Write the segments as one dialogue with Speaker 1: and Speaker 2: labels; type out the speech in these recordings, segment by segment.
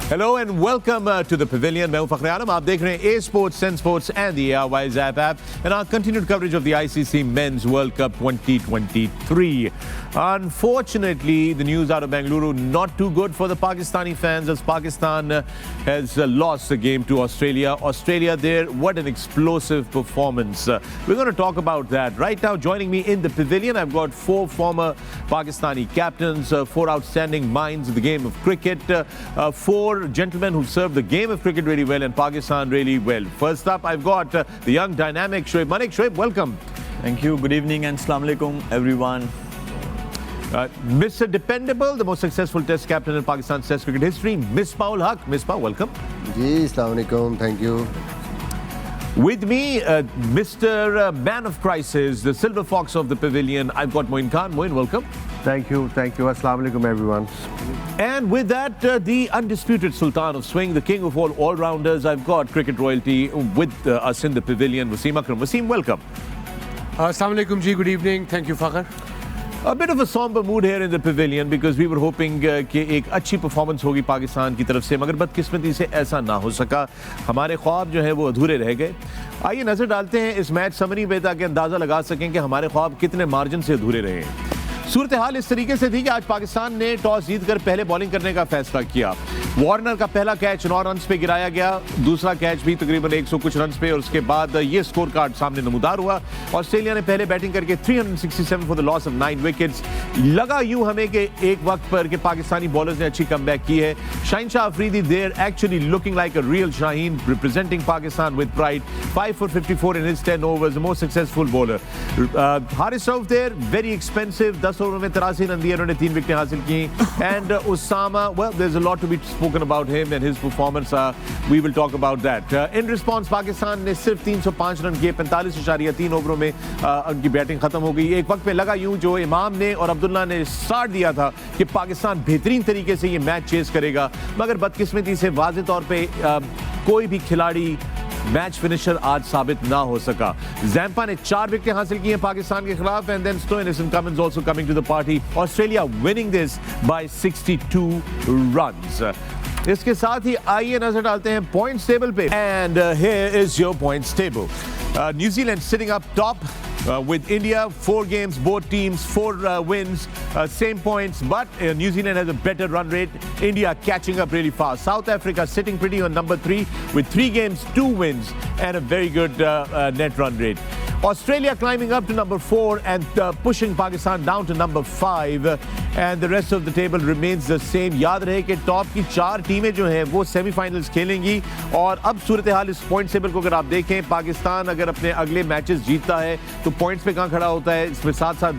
Speaker 1: Hello and welcome to the Pavilion. मैं हूं फखर आलम. आप देख रहे हैं A Sports, Sen Sports and the ARY's app and our continued coverage of the ICC Men's World Cup 2023. Unfortunately, the news out of Bengaluru not too good for the Pakistani fans as Pakistan has lost the game to Australia. Australia there, what an explosive performance. We're going to talk about that. Right now, joining me in the Pavilion, I've got four former Pakistani captains, four outstanding minds of the game of cricket, four gentlemen who served the game of cricket really well and Pakistan really well. First up, I've got the young dynamic Shoaib Malik. Shoaib, welcome.
Speaker 2: Thank you. Good evening and Assalamu alaikum, everyone.
Speaker 1: Mr. Dependable, the most successful Test captain in Pakistan's Test cricket history, Misbah ul Haq. Misbah, welcome.
Speaker 3: Ji, Assalamu alaikum. Thank you.
Speaker 1: With me, Mr. Man of Crisis, the Silver Fox of the Pavilion, I've got Moin Khan. Moin, welcome.
Speaker 3: Thank you. Assalamu alaikum, everyone.
Speaker 1: And with that, the undisputed Sultan of Swing, the king of all rounders, I've got cricket royalty with us in the Pavilion, Wasim Akram. Wasim, welcome.
Speaker 4: Assalamu alaikum ji, good evening. Thank you, Fakhar.
Speaker 1: A bit of a somber mood here in the Pavilion because we were hoping कि एक अच्छी performance होगी पाकिस्तान की तरफ से, मगर बदकिस्मती से ऐसा ना हो सका. हमारे ख्वाब जो है वो अधूरे रह गए. आइए नजर डालते हैं इस मैच समरी में ताकि अंदाजा लगा सकें कि हमारे ख्वाब कितने मार्जिन से अधूरे रहे. सूरत हाल इस तरीके से थी कि आज पाकिस्तान ने टॉस जीतकर पहले बॉलिंग करने का फैसला किया. वार्नर का पहला कैच 9 रन पे गिराया गया, दूसरा कैच भी तकरीबन 100 कुछ रन पे, और उसके बाद ये स्कोर कार्ड सामने नमूदार हुआ. ऑस्ट्रेलिया ने पहले बैटिंग करके 367 for the loss of 9 wickets. लगा यूं हमें कि एक वक्त पर कि पाकिस्तानी बॉलर्स ने अच्छी कमबैक की है. शाहीन-शाह Afridi there actually looking like a real Shaheen, representing Pakistan with pride. 5 for 54 in his 10 overs, the most successful bowler. Haris Rauf there, very expensive. 10 over में 83 रन दिए, उन्होंने 3 विकेटें हासिल की. And Usama, well, there's a lot to be spoken about him and his performance. We will talk about that. In response, Pakistan ने सिर्फ 305 run किए, 45.3 ओवरों में उनकी बैटिंग खत्म हो गई. एक वक्त पे लगा यूं जो इमाम ने और अब्दुल्ला ने स्टार्ट दिया था कि पाकिस्तान बेहतरीन तरीके से ये मैच चेस करेगा, मगर बदकिस्मती से वाज़ेह तौर पे कोई भी खिलाड़ी मैच फिनिशर आज साबित ना हो सका. ज़ैम्पा ने 4 विकेटें हासिल की हैं पाकिस्तान के खिलाफ, and then Stoinis and Cummins also coming to the party. Australia winning this by 62 runs. इसके साथ ही आइए नजर डालते हैं पॉइंट्स टेबल पे. And here is your points table. New Zealand sitting up top with India, 4 games, both teams 4 wins, same points, but New Zealand has a better run rate. India catching up really fast. South Africa sitting pretty on number 3 with 3 games, 2 wins and a very good net run rate. Australia climbing up to number 4 and pushing Pakistan down to number 5, and the rest of the table remains the same. याद रहे कि top की 4 टीमें जो हैं वो semifinals खेलेंगी. और अब सूरत हाल इस पॉइंट टेबल को अगर आप देखें, पाकिस्तान अगर अपने अगले मैचेस जीतता है तो पॉइंट्स पे कहाँ खड़ा होता है, इसमें साथ साथ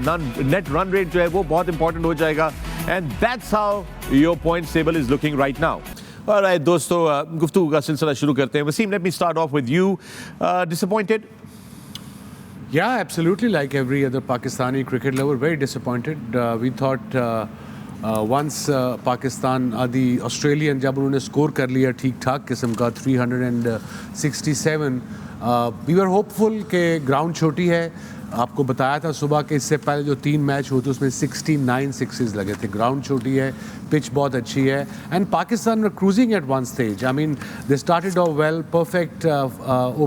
Speaker 1: नेट रन रेट जो है वो बहुत इंपॉर्टेंट हो जाएगा. And that's how your point table is looking right now. Alright दोस्तों, गुफ्तगू का सिलसिला शुरू करते हैं. Wasim, let me start off with you. Disappointed?
Speaker 4: Yeah, absolutely. Like every other Pakistani cricket lover, very disappointed. We thought once Pakistan, the Australian, जब उन्होंने score कर लिया ठीक ठाक किस्म का 367, we were hopeful कि ग्राउंड छोटी है. आपको बताया था सुबह कि इससे पहले जो 3 मैच हुए थे उसमें 69 सिक्सेस लगे थे. ग्राउंड छोटी है, पिच बहुत अच्छी है, and Pakistan cruising at one stage. I mean they started off well, perfect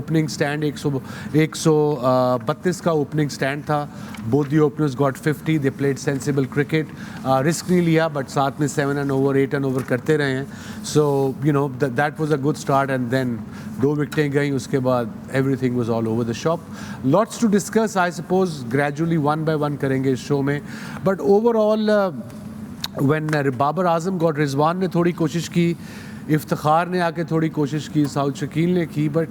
Speaker 4: opening stand. 132 का ओपनिंग स्टैंड था. Both the openers got 50. They played sensible cricket, risk नहीं लिया, बट साथ में 7 रन ओवर 8 रन ओवर करते रहे हैं. So you know that was a good start, and then 2 विकेटें गई, उसके बाद everything was all over the shop. Lots to discuss. I suppose gradually 1 by 1 करेंगे इस शो में, but overall when Babar Azam got, Rizwan ने थोड़ी कोशिश की, इफ्तिखार ने आके थोड़ी कोशिश की, साउथ शकील ने की, बट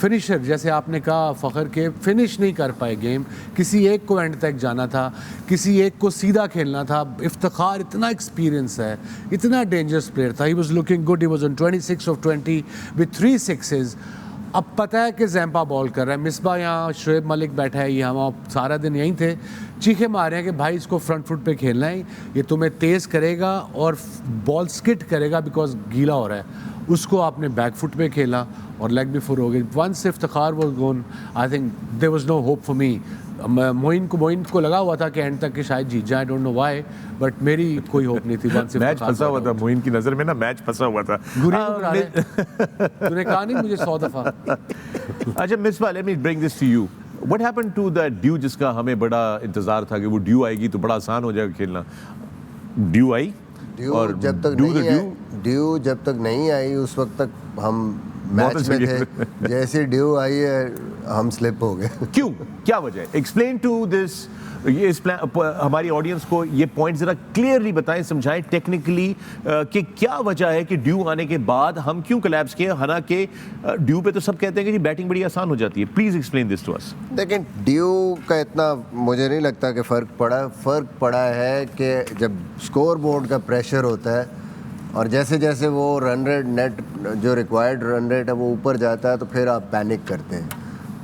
Speaker 4: फिनिशर जैसे आपने कहा फ़खर के फिनिश नहीं कर पाए गेम. किसी एक को एंड तक जाना था, किसी एक को सीधा खेलना था. इफ्तिखार इतना एक्सपीरियंस है, इतना डेंजरस प्लेयर था. He was looking good. He was on 26 of 20 with 3 sixes. अब पता है कि ज़ैम्पा बॉल कर रहा है, मिसबा यहाँ, शोएब मलिक बैठा है, ये हम सारा दिन यहीं थे, चीखे मारे हैं कि भाई इसको फ्रंट फुट पे खेलना है, ये तुम्हें तेज़ करेगा और बॉल स्किट करेगा बिकॉज गीला हो रहा है. उसको आपने बैक फुट पे खेला और लेग बिफोर हो गई. Once Iftikhar was gone, I think there was no hope for me Moin को लगा हुआ था कि एंड तक कि शायद जीत जाए, I don't know why, but मेरी कोई होप नहीं थी।
Speaker 1: मैच फंसा हुआ था मोइन की नजर में ना, मैच फंसा हुआ था।
Speaker 4: तूने कहा नहीं मुझे 100 दफा।
Speaker 1: अच्छा Misbah, let me bring this to you, what happened to the dew जिसका हमें बड़ा इंतजार था कि वो ड्यू आएगी तो बड़ा आसान हो जाएगा खेलना? ड्यू आई
Speaker 3: ड्यू जब तक नहीं आई, ड्यू जब तक नहीं आई उस वक्त तक हम मैच में थे। जैसे ड्यू आई है हम स्लिप हो गए।
Speaker 1: क्यों, क्या वजह है? एक्सप्लेन टू दिस, ये इस हमारी ऑडियंस को ये पॉइंट जरा क्लियरली बताएं, समझाएं टेक्निकली कि क्या वजह है कि ड्यू आने के बाद हम क्यों कोलैप्स किए, हालांकि ड्यू पे तो सब कहते हैं कि जी बैटिंग बड़ी आसान हो जाती है। Please explain this to us.
Speaker 3: लेकिन ड्यू का इतना मुझे नहीं लगता कि फ़र्क पड़ा है कि जब स्कोर बोर्ड का प्रेशर होता है और जैसे जैसे वो रन रेट नेट जो रिक्वायर्ड रन रेट है वो ऊपर जाता है तो फिर आप पैनिक करते हैं।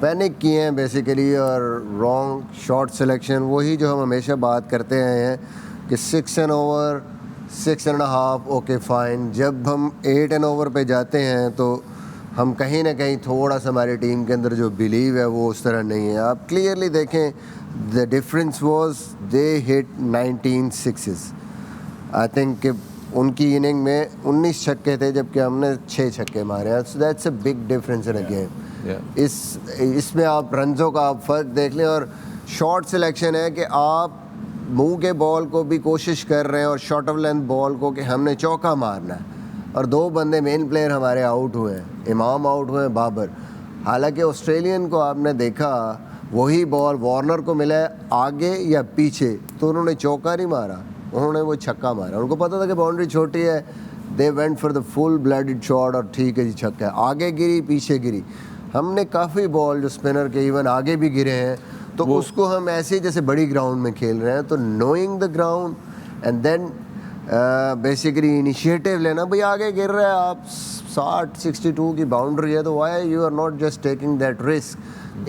Speaker 3: पैनिक किए हैं बेसिकली, और रॉन्ग शॉट सिलेक्शन, वही जो हम हमेशा बात करते आए हैं कि 6 an over 6 and half okay fine. जब हम 8 एन ओवर पे जाते हैं तो हम कहीं ना कहीं थोड़ा सा हमारी टीम के अंदर जो बिलीव है वो उस तरह नहीं है। आप क्लियरली देखें, the difference was they hit 19 sixes. I think कि उनकी इनिंग में 19 छक्के थे जबकि हमने 6 छक्के मारे हैं। So that's a big difference in a game. इसमें आप रन्सों का आप फ़र्क देख लें, और शॉर्ट सिलेक्शन है कि आप मुंह के बॉल को भी कोशिश कर रहे हैं और शॉर्ट ऑफ लेंथ बॉल को कि हमने चौका मारना है, और 2 बंदे मेन प्लेयर हमारे आउट हुए हैं, इमाम आउट हुए हैं, बाबर। हालांकि ऑस्ट्रेलियन को आपने देखा वही बॉल वार्नर को मिला है आगे या पीछे, तो उन्होंने चौका नहीं मारा, उन्होंने वो छक्का मारा। उनको पता था कि बाउंड्री छोटी है, they went for the full blooded shot और ठीक है जी छक्का है। आगे गिरी पीछे गिरी, हमने काफ़ी बॉल जो स्पिनर के इवन आगे भी गिरे हैं, तो उसको हम ऐसे ही जैसे बड़ी ग्राउंड में खेल रहे हैं। तो knowing the ground and then basically initiative लेना, भाई आगे गिर रहा है, आप 60-62 की बाउंड्री है, तो why you are not just taking that risk.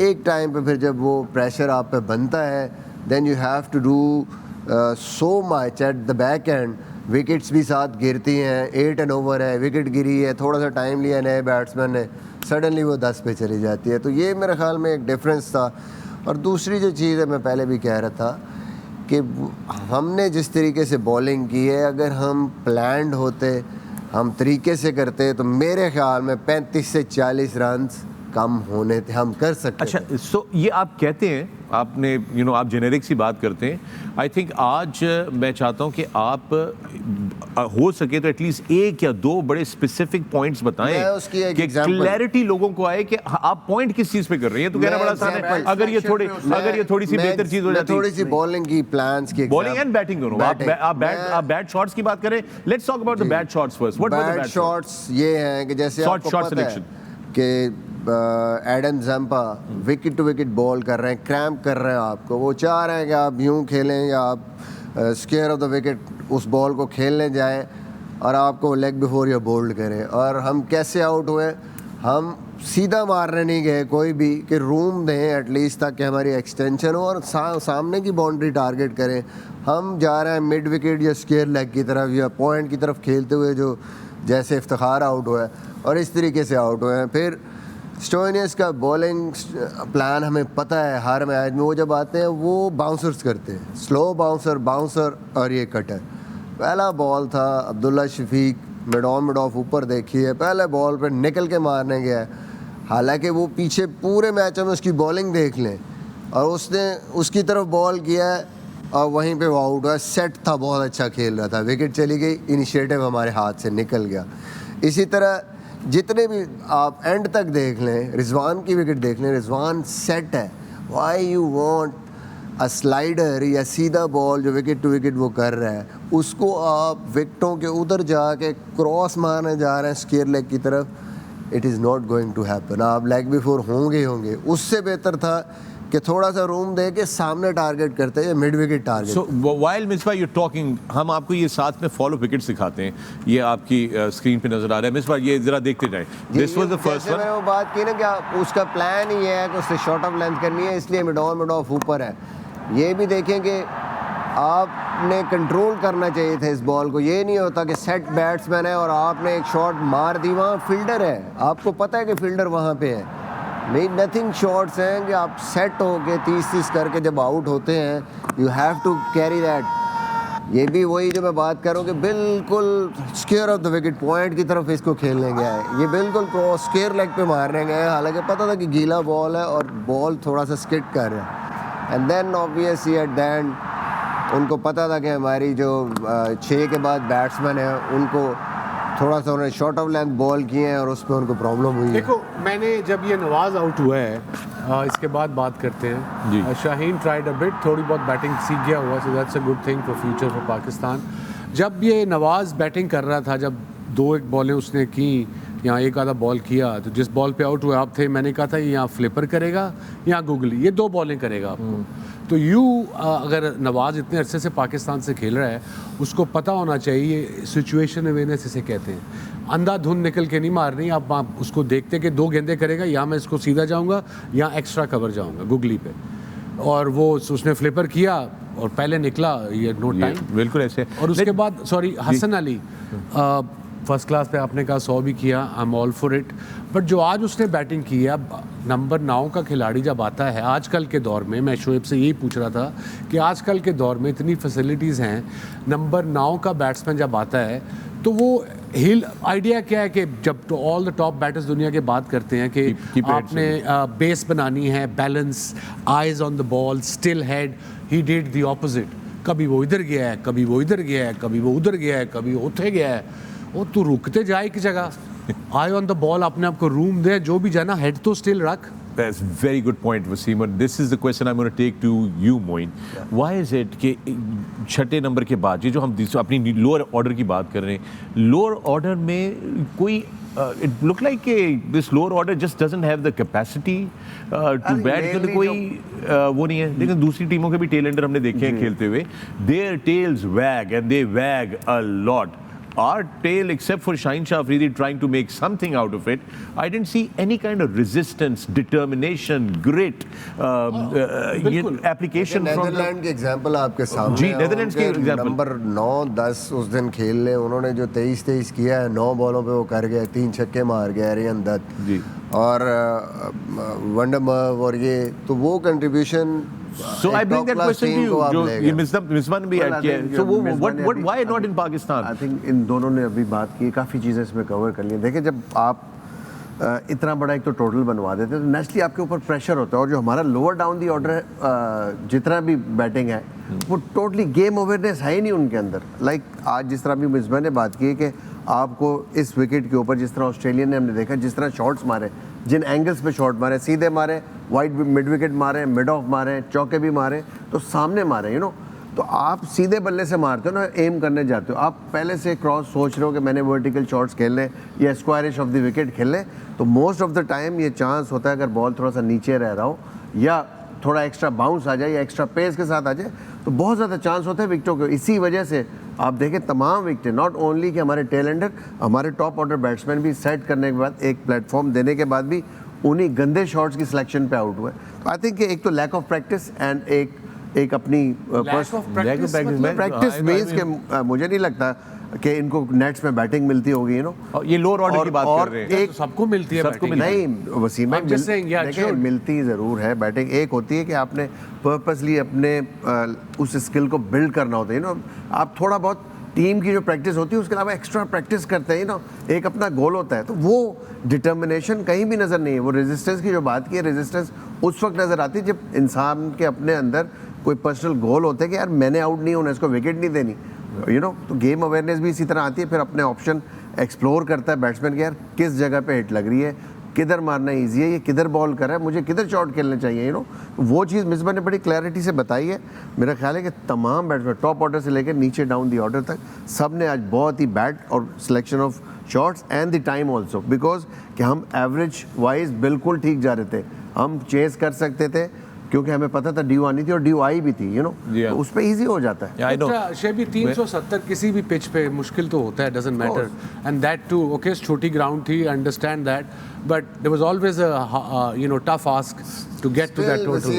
Speaker 3: एक टाइम पे फिर जब वो प्रेशर आप पे बनता है, then you have to do so much at the back end. Wickets भी साथ गिरती हैं, 8 एन ओवर है, विकेट गिरी है, थोड़ा सा टाइम लिया नए बैट्समैन ने, सडनली वो 10 पे चली जाती है। तो ये मेरे ख्याल में एक डिफरेंस था। और दूसरी जो चीज़ है, मैं पहले भी कह रहा था कि हमने जिस तरीके से बॉलिंग की है, अगर हम प्लान्ड होते, हम तरीके से करते, तो मेरे ख्याल में 35 से 40 रन कम होने थे, हम कर सकते।
Speaker 1: अच्छा, सो ये आप कहते हैं, आपने आप जेनेरिक सी बात करते हैं। आई थिंक आज मैं चाहता हूं कि आप हो सके तो एटलीस्ट 1 या 2 बड़े स्पेसिफिक पॉइंट्स बताएं कि क्लैरिटी लोगों को आए कि आप पॉइंट किस चीज पे कर रहे हैं। तो कहना बड़ा आसान है, अगर ये थोड़ी सी बेहतर चीज हो जाती है,
Speaker 3: थोड़ी सी बॉलिंग की प्लान्स की,
Speaker 1: बॉलिंग एंड बैटिंग दोनों। आप बैट शॉट्स की बात करें, let's talk about the bat shots first. What were the bat shots?
Speaker 3: ये हैं कि जैसे आपको पता है कि Adam Zampa wicket to wicket ball कर रहे हैं, क्रैम्प कर रहे हैं आपको, वो चाह रहे हैं कि आप यूं खेलें या आप स्केयर ऑफ द विकेट उस बॉल को खेलने जाएं और आपको लेग बिफोर या बोल्ड करें। और हम कैसे आउट हुए? हम सीधा मारने नहीं गए कोई भी, कि रूम दें एटलीस्ट ताकि हमारी एक्सटेंशन हो और सामने की बाउंड्री टारगेट करें। हम जा रहे हैं मिड विकेट या स्केयर लेग की तरफ या पॉइंट की तरफ खेलते हुए, जो जैसे इफ्तिखार आउट हुआ है और इस तरीके से आउट हुए हैं। फिर स्टोइनिस का बॉलिंग प्लान हमें पता है, हर मैच में वो जब आते हैं वो बाउंसर्स करते हैं, स्लो बाउंसर और ये कटर। पहला बॉल था अब्दुल्ला शफीक, मिड ऑफ ऊपर देखिए, पहले बॉल पे निकल के मारने गया। हालांकि वो पीछे पूरे मैचों में उसकी बॉलिंग देख लें, और उसने उसकी तरफ बॉल किया है और वहीं पे वो आउट हुआ। सेट था, बहुत अच्छा खेल रहा था, विकेट चली गई, इनिशिएटिव हमारे हाथ से निकल गया। इसी तरह जितने भी आप एंड तक देख लें, रिजवान की विकेट देख लें, रिजवान सेट है। Why you want a slider या सीधा बॉल जो विकेट टू विकेट वो कर रहा है, उसको आप विकेटों के उधर जाके क्रॉस मारने जा रहे हैं स्क्वायर लेग की तरफ, it is not going to happen. आप लेग बिफोर होंगे। उससे बेहतर था कि थोड़ा सा रूम दे के सामने टारगेट करते हैं, mid wicket target.
Speaker 1: So while Misbah you talking, हम आपको ये साथ में फॉलो विकेट सिखाते हैं, ये आपकी स्क्रीन पे नजर आ रहा है। मिसबा ये जरा देखते जाएं। This was the first one.
Speaker 3: मैंने वो बात की ना कि उसका प्लान ही है कि उससे शॉर्ट ऑफ लेंथ करनी है, इसलिए मिड ऑफ ऊपर है। ये भी देखें कि आपने कंट्रोल करना चाहिए था इस बॉल को। ये नहीं होता कि सेट बैट्समैन है और आपने एक शॉट मार दी, वहाँ फील्डर है, आपको पता है कि फील्डर वहाँ पे है, नहीं, नथिंग शॉट्स हैं कि आप सेट हो के 30-30 करके जब आउट होते हैं, you have to carry that. ये भी वही जो मैं बात कर रहा हूँ कि बिल्कुल square of the wicket point की तरफ इसको खेलने गया है। ये बिल्कुल क्रॉस स्क्वेयर लेग पे मारने गए हैं, हालांकि पता था कि गीला बॉल है और बॉल थोड़ा सा स्किड कर रहा है। And then obviously at the end उनको पता था कि हमारी जो 6 के बाद बैट्समैन है उनको थोड़ा सा उन्होंने शॉर्ट ऑफ लेंथ बॉल किए हैं और उस पर उनको प्रॉब्लम हुई है।
Speaker 4: देखो, मैंने जब ये नवाज आउट हुआ है, इसके बाद बात करते हैं
Speaker 1: जी।
Speaker 4: शाहीन ट्राइड अ बिट, थोड़ी बहुत बैटिंग सीख गया हुआ, so that's a good thing for future for Pakistan. जब ये नवाज बैटिंग कर रहा था, जब 2-1 बॉलें उसने की, यहाँ एक आधा बॉल किया, तो जिस बॉल पे आउट हुए आप थे, मैंने कहा था ये यहाँ फ्लिपर करेगा, यहाँ गूगली, ये 2 बॉलें करेगा आपको। तो अगर नवाज इतने अरसे से पाकिस्तान से खेल रहा है, उसको पता होना चाहिए सिचुएशन अवेयरनेस इसे कहते हैं। अंधाधुंध निकल के नहीं मारनी, आप उसको देखते कि 2 गेंदे करेगा, या मैं इसको सीधा जाऊंगा या एक्स्ट्रा कवर जाऊंगा गुगली पे, और वो उसने फ्लिपर किया और पहले निकला, ये नो टाइम
Speaker 1: बिल्कुल ऐसे।
Speaker 4: और उसके बाद sorry Hasan Ali first class पे आपने कहा 100 भी किया, I am all for it, but जो आज उसने बैटिंग की है, अब नंबर 9 का खिलाड़ी जब आता है आजकल के दौर में, मैं शोएब से यही पूछ रहा था कि आजकल के दौर में इतनी फैसिलिटीज़ हैं, नंबर 9 का बैट्समैन जब आता है तो वो हिल आइडिया क्या है कि जब तो ऑल द टॉप बैटर्स दुनिया के बात करते हैं कि आपने बेस बनानी है, balance, eyes on the ball, still head, he did the opposite. कभी वो इधर गया है, कभी वो इधर गया है, कभी वो उधर गया है, कभी वो उठे गया है। वो तू रुकते जाए की जगह, आई ऑन द बॉल, अपने आप को रूम दे, जो भी जाना, हेड तो स्टिल रख।
Speaker 1: That's very good point, Wasim. And this is the question I'm going to take to you, Moin. Why is it कि छठे नंबर के बाद ये जो हम अपनी लोअर ऑर्डर की बात कर रहे हैं, लोअर ऑर्डर में कोई it look like this lower order just doesn't have the capacity to bat, क्योंकि कोई वो नहीं है। लेकिन दूसरी टीमों के भी टेल एंडर हमने देखे हैं खेलते हुए, their tails wag and they wag a lot. Our tail, except for Shaheen Shah Afridi trying to make something out of it, I didn't see any kind of resistance, determination, grit, application from
Speaker 3: Netherland के example आपके सामने
Speaker 1: जी,
Speaker 3: है।
Speaker 1: Netherlands के
Speaker 3: उनके
Speaker 1: example
Speaker 3: number 9-10 उस दिन खेल ले, उन्होंने जो 23-23 किया है, 9 बॉलों पे वो कर गए, 3 छक्के मार गए एरियन दत्त
Speaker 1: जी,
Speaker 3: और वंडरमर्व, और ये तो वो contribution.
Speaker 1: So I bring that question to you. जो ये मिसबान भी ऐड किया है। So what why not in Pakistan?
Speaker 5: I think in दोनों ने अभी बात की, काफ़ी चीज़ें इसमें कवर कर ली। देखिए, जब आप इतना बड़ा एक तो टोटल बनवा देते हैं तो नेचुरली आपके ऊपर प्रेशर होता है, और जो हमारा लोअर डाउन दी ऑर्डर है, जितना भी बैटिंग है वो टोटली गेम अवेयरनेस है ही नहीं उनके अंदर। लाइक आज जिस तरह अभी मिसबा ने बात की है कि आपको इस विकेट के ऊपर, जिस तरह ऑस्ट्रेलिया ने हमने देखा, जिस तरह शॉट्स मारे, जिन एंगल्स पे शॉट मारे, सीधे मारे, वाइड मिड विकेट मारे, मिड ऑफ मारे, चौके भी मारे, तो सामने मारे, यू नो। तो आप सीधे बल्ले से मारते हो ना, एम करने जाते हो, आप पहले से क्रॉस सोच रहे हो कि मैंने वर्टिकल शॉट्स खेलने या स्क्वायरिश ऑफ द विकेट खेलने, तो मोस्ट ऑफ द टाइम ये चांस होता है अगर बॉल थोड़ा सा नीचे रह रहा हो या थोड़ा एक्स्ट्रा बाउंस आ जाए या एक्स्ट्रा पेस के साथ आ जाए, तो बहुत ज़्यादा चांस होता है विकेटों के। इसी वजह से आप देखें तमाम विकेटें, नॉट ओनली कि हमारे टेल एंडर, हमारे टॉप ऑर्डर बैट्समैन भी सेट करने के बाद, एक प्लेटफॉर्म देने के बाद भी उन्हीं गंदे शॉट्स की सिलेक्शन पे आउट हुए। तो आई थिंक एक तो लैक ऑफ प्रैक्टिस एंड एक अपनी प्रैक्टिस मीन्स के मुझे नहीं लगता कि इनको नेट्स में बैटिंग मिलती होगी, यू नो।
Speaker 1: ये लोअर ऑर्डर की बात कर रहे हैं।
Speaker 4: एक सबको मिलती है,
Speaker 1: सबको
Speaker 4: बैटिंग।
Speaker 5: नहीं वसीम भाई, देखिए मिलती ज़रूर है बैटिंग। एक होती है कि आपने पर्पसली अपने उस स्किल को बिल्ड करना होता है, यू नो। आप थोड़ा बहुत टीम की जो प्रैक्टिस होती है उसके अलावा एक्स्ट्रा प्रैक्टिस करते हैं ना, एक अपना गोल होता है, तो वो डिटर्मिनेशन कहीं भी नज़र नहीं है। वो रेजिस्टेंस की जो बात की है, रेजिस्टेंस उस वक्त नज़र आती है जब इंसान के अपने अंदर कोई पर्सनल गोल होता है कि यार मैंने आउट नहीं होना, इसको विकेट नहीं देनी, यू नो। तो गेम अवेयरनेस भी इसी तरह आती है, फिर अपने ऑप्शन एक्सप्लोर करता है बैट्समैन के, यार किस जगह पे हिट लग रही है, किधर मारना ईजी है, ये किधर बॉल कर रहा है, मुझे किधर शॉट खेलने चाहिए, यू नो। वो चीज़ मिसबा ने बड़ी क्लैरिटी से बताई है। मेरा ख्याल है कि तमाम बैट्समैन टॉप ऑर्डर से लेकर नीचे डाउन दी ऑर्डर तक सब ने आज बहुत ही बैट और selection of shots and the time also, because कि हम एवरेज वाइज बिल्कुल ठीक जा रहे थे, हम चेस कर सकते थे क्योंकि हमें पता था ड्यू आनी थी और ड्यू आई भी थी, यू नो। तो उस पे इजी हो जाता है।
Speaker 4: शेबी 370 किसी भी पिच पे मुश्किल तो होता है, doesn't matter, and that too okay छोटी ग्राउंड थी, understand that, but there was always a you know tough ask to get to that total.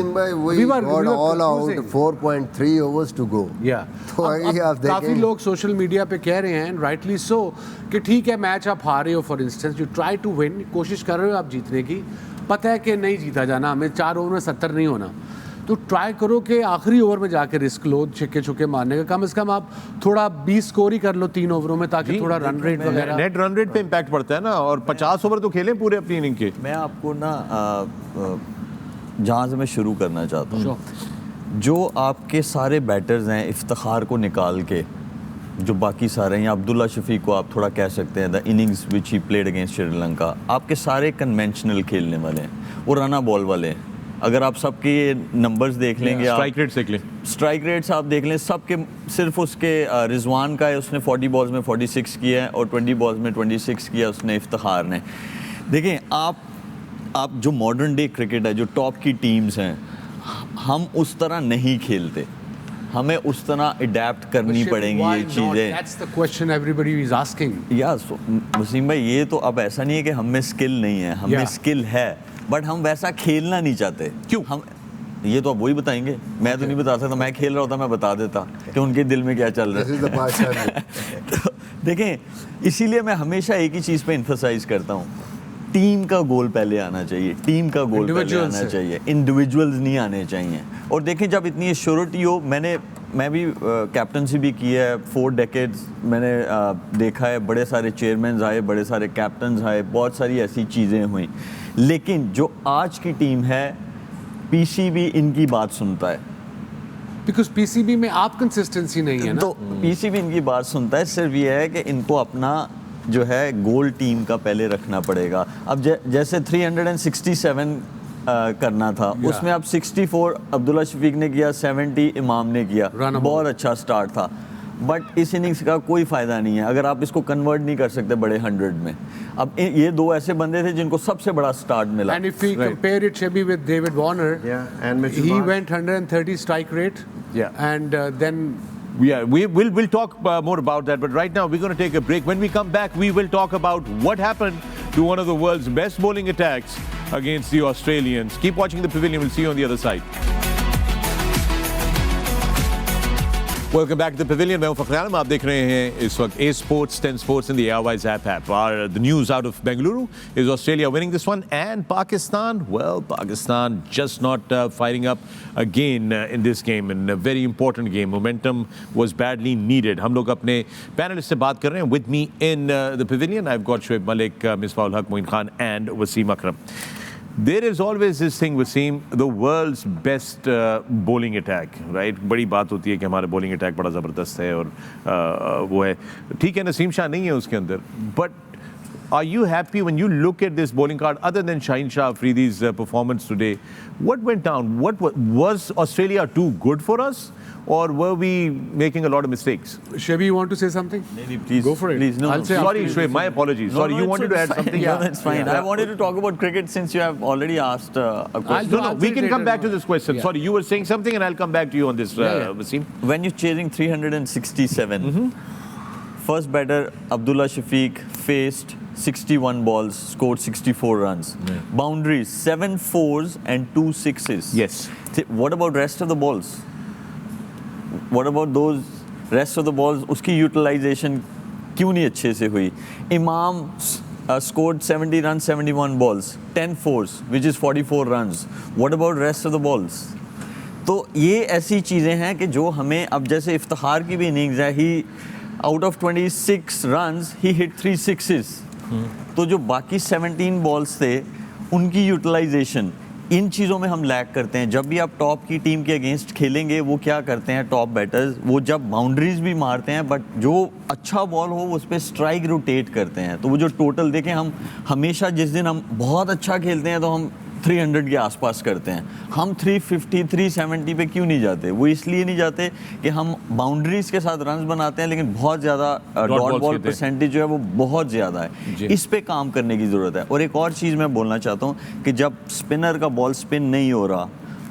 Speaker 3: we got all out 4.3 overs to go.
Speaker 4: या
Speaker 3: तो वही आप देखें,
Speaker 4: काफी लोग सोशल मीडिया पे कह रहे हैं, राइटली सो, कि ठीक है मैच आप हारे हो, for instance you try to win, कोशिश कर रहे हो आप जीतने की, पता है कि नहीं जीता जाना, हमें 4 ओवर में 70 नहीं होना, तो ट्राई करो कि आखिरी ओवर में जाके रिस्क लो छक्के चौके मारने का। कम से कम आप थोड़ा 20 स्कोर ही कर लो 3 ओवरों में, ताकि थोड़ा रन रेट वगैरह,
Speaker 1: नेट रन रेट पे इम्पैक्ट पड़ता है ना, और 50 ओवर तो खेलें पूरे अपनी इनिंग के।
Speaker 2: मैं आपको ना जहाँ से मैं शुरू करना चाहता हूँ, जो आपके सारे बैटर्स हैं इफ्तिखार को निकाल के, जो बाकी सारे हैं, अब्दुल्ला शफीक को आप थोड़ा कह सकते हैं the innings which he played against Sri Lanka, आपके सारे कन्वेंशनल खेलने वाले हैं, वो रना बॉल वाले हैं। अगर आप सबके नंबर्स देख लेंगे,
Speaker 1: स्ट्राइक रेट देख लें,
Speaker 2: स्ट्राइक रेट्स आप देख लें सबके, सिर्फ उसके रिजवान का है, उसने 40 बॉल्स में 46 किया है, और 20 बॉल्स में 26 किया उसने इफ्तिखार ने। देखें आप जो मॉडर्न डे क्रिकेट है, जो टॉप की टीम्स हैं, हम उस तरह नहीं खेलते, हमें उस तरह अडेप्ट करनी पड़ेंगी ये चीज़ें।
Speaker 4: That's the question everybody is asking.
Speaker 2: या वसीम भाई, ये तो अब ऐसा नहीं है कि हम में स्किल नहीं है, हमें
Speaker 4: Yeah.
Speaker 2: स्किल है, बट हम वैसा खेलना नहीं चाहते।
Speaker 1: क्यों?
Speaker 2: हम ये तो अब वही बताएंगे, मैं तो नहीं बता सकता, मैं खेल रहा होता मैं बता देता कि उनके दिल में क्या चल रहा
Speaker 3: This is the Pakistan.
Speaker 2: तो देखें, इसीलिए मैं हमेशा एक ही चीज़ पे इम्फसाइज करता हूँ, टीम का गोल पहले आना चाहिए, टीम का गोल पहले
Speaker 4: Individuals
Speaker 2: आना
Speaker 4: से।
Speaker 2: चाहिए, इंडिविजुअल्स नहीं आने चाहिए। और देखें, जब इतनी एश्योरिटी हो, मैं भी कैप्टनसी भी की है 4 डेकेड्स, मैंने देखा है बड़े सारे चेयरमैन आए, बड़े सारे कैप्टन आए, बहुत सारी ऐसी चीज़ें हुई, लेकिन जो आज की टीम है, पीसीबी इनकी बात सुनता है।
Speaker 4: Because PCB में आप कंसिस्टेंसी नहीं है ना,
Speaker 2: तो पीसीबी इनकी बात सुनता है, सिर्फ ये है कि इनको अपना जो है गोल टीम का पहले रखना पड़ेगा। अब जैसे 367 करना था,
Speaker 4: Yeah.
Speaker 2: उसमें अब 64 अब्दुल्ला शफीक ने किया, 70 इमाम ने किया,
Speaker 4: Run a
Speaker 2: बहुत
Speaker 4: ball.
Speaker 2: अच्छा स्टार्ट था, बट इस इनिंग्स का कोई फ़ायदा नहीं है अगर आप इसको कन्वर्ट नहीं कर सकते बड़े 100 में। अब ये 2 ऐसे बंदे थे जिनको सबसे बड़ा स्टार्ट मिला।
Speaker 4: and if we compare it Shabby with David Warner,
Speaker 5: Yeah, and Mitchell
Speaker 4: he
Speaker 5: Marsh.
Speaker 4: went 130 strike rate,
Speaker 1: Yeah.
Speaker 4: and then
Speaker 1: Yeah, we'll talk more about that, but right now we're going to take a break. When we come back, we will talk about what happened to one of the world's best bowling attacks against the Australians. Keep watching the Pavilion. We'll see you on the other side. Welcome back to the Pavilion. मैं हूं फ़खर आलम, आप देख रहे हैं इस वक्त A Sports, 10 Sports in the Airwise app. The news out of Bengaluru is Australia winning this one, and Pakistan, well, Pakistan just not firing up again in this game, in a very important game. Momentum was badly needed. हम लोग अपने panelists से बात कर रहे हैं. With me in the Pavilion, I've got Shoaib Malik, Misbah-ul Haq, Moin Khan, and Wasim Akram. There is always this thing, Wasim, the world's best bowling attack, right? बड़ी बात होती है कि हमारा bowling attack बड़ा ज़बरदस्त है और वो है, ठीक है, नसीम शाह नहीं है उसके अंदर, but are you happy when you look at this bowling card, other than Shaheen Shah Afridi's performance today? What went down? Was Australia too good for us, or were we making a lot of mistakes?
Speaker 4: Shabby, you want to say something?
Speaker 2: Maybe, please,
Speaker 4: Go for it.
Speaker 2: Please, no,
Speaker 4: I'll say
Speaker 1: Sorry,
Speaker 4: after you.
Speaker 1: Shoaib, my apologies. Sorry, you wanted to add something?
Speaker 2: Yeah, that's fine. I wanted to talk about cricket since you have already asked a question.
Speaker 1: No,
Speaker 4: I'll
Speaker 1: we
Speaker 4: say
Speaker 1: can
Speaker 4: later,
Speaker 1: come back to
Speaker 4: no.
Speaker 1: this question.
Speaker 4: Yeah.
Speaker 1: Sorry, you were saying something, and I'll come back to you on this,
Speaker 4: Yeah.
Speaker 1: Wasim.
Speaker 2: When you're chasing 367, first batter Abdullah Shafiq faced 61 balls, scored 64 runs. Boundaries, 7 fours and 2 sixes.
Speaker 1: Yes.
Speaker 2: What about rest of the balls? What about those rest of the balls? उसकी utilization क्यों नहीं अच्छे से हुई? Imam scored 70 runs, 71 balls, 10 fours, which is 44 runs. What about rest of the balls? तो ये ऐसी चीज़ें हैं कि जो हमें, अब जैसे इफ्तिखार की भी इनिंग्स है, he out of 26 runs he hit 3 sixes. तो जो बाकी 17 बॉल्स थे उनकी यूटिलाइजेशन, इन चीज़ों में हम लैग करते हैं। जब भी आप टॉप की टीम के अगेंस्ट खेलेंगे, वो क्या करते हैं टॉप बैटर्स, वो जब बाउंड्रीज भी मारते हैं, बट जो अच्छा बॉल हो उस पर स्ट्राइक रोटेट करते हैं। तो वो जो टोटल देखें, हम हमेशा जिस दिन हम बहुत अच्छा खेलते हैं तो हम 300 के आसपास करते हैं, हम 350 370 पे क्यों नहीं जाते? वो इसलिए नहीं जाते कि हम बाउंड्रीज के साथ रन्स बनाते हैं, लेकिन बहुत ज़्यादा डॉट बॉल परसेंटेज जो है वो बहुत ज़्यादा है। इस पे काम करने की ज़रूरत है। और एक और चीज़ मैं बोलना चाहता हूँ कि जब स्पिनर का बॉल स्पिन नहीं हो रहा,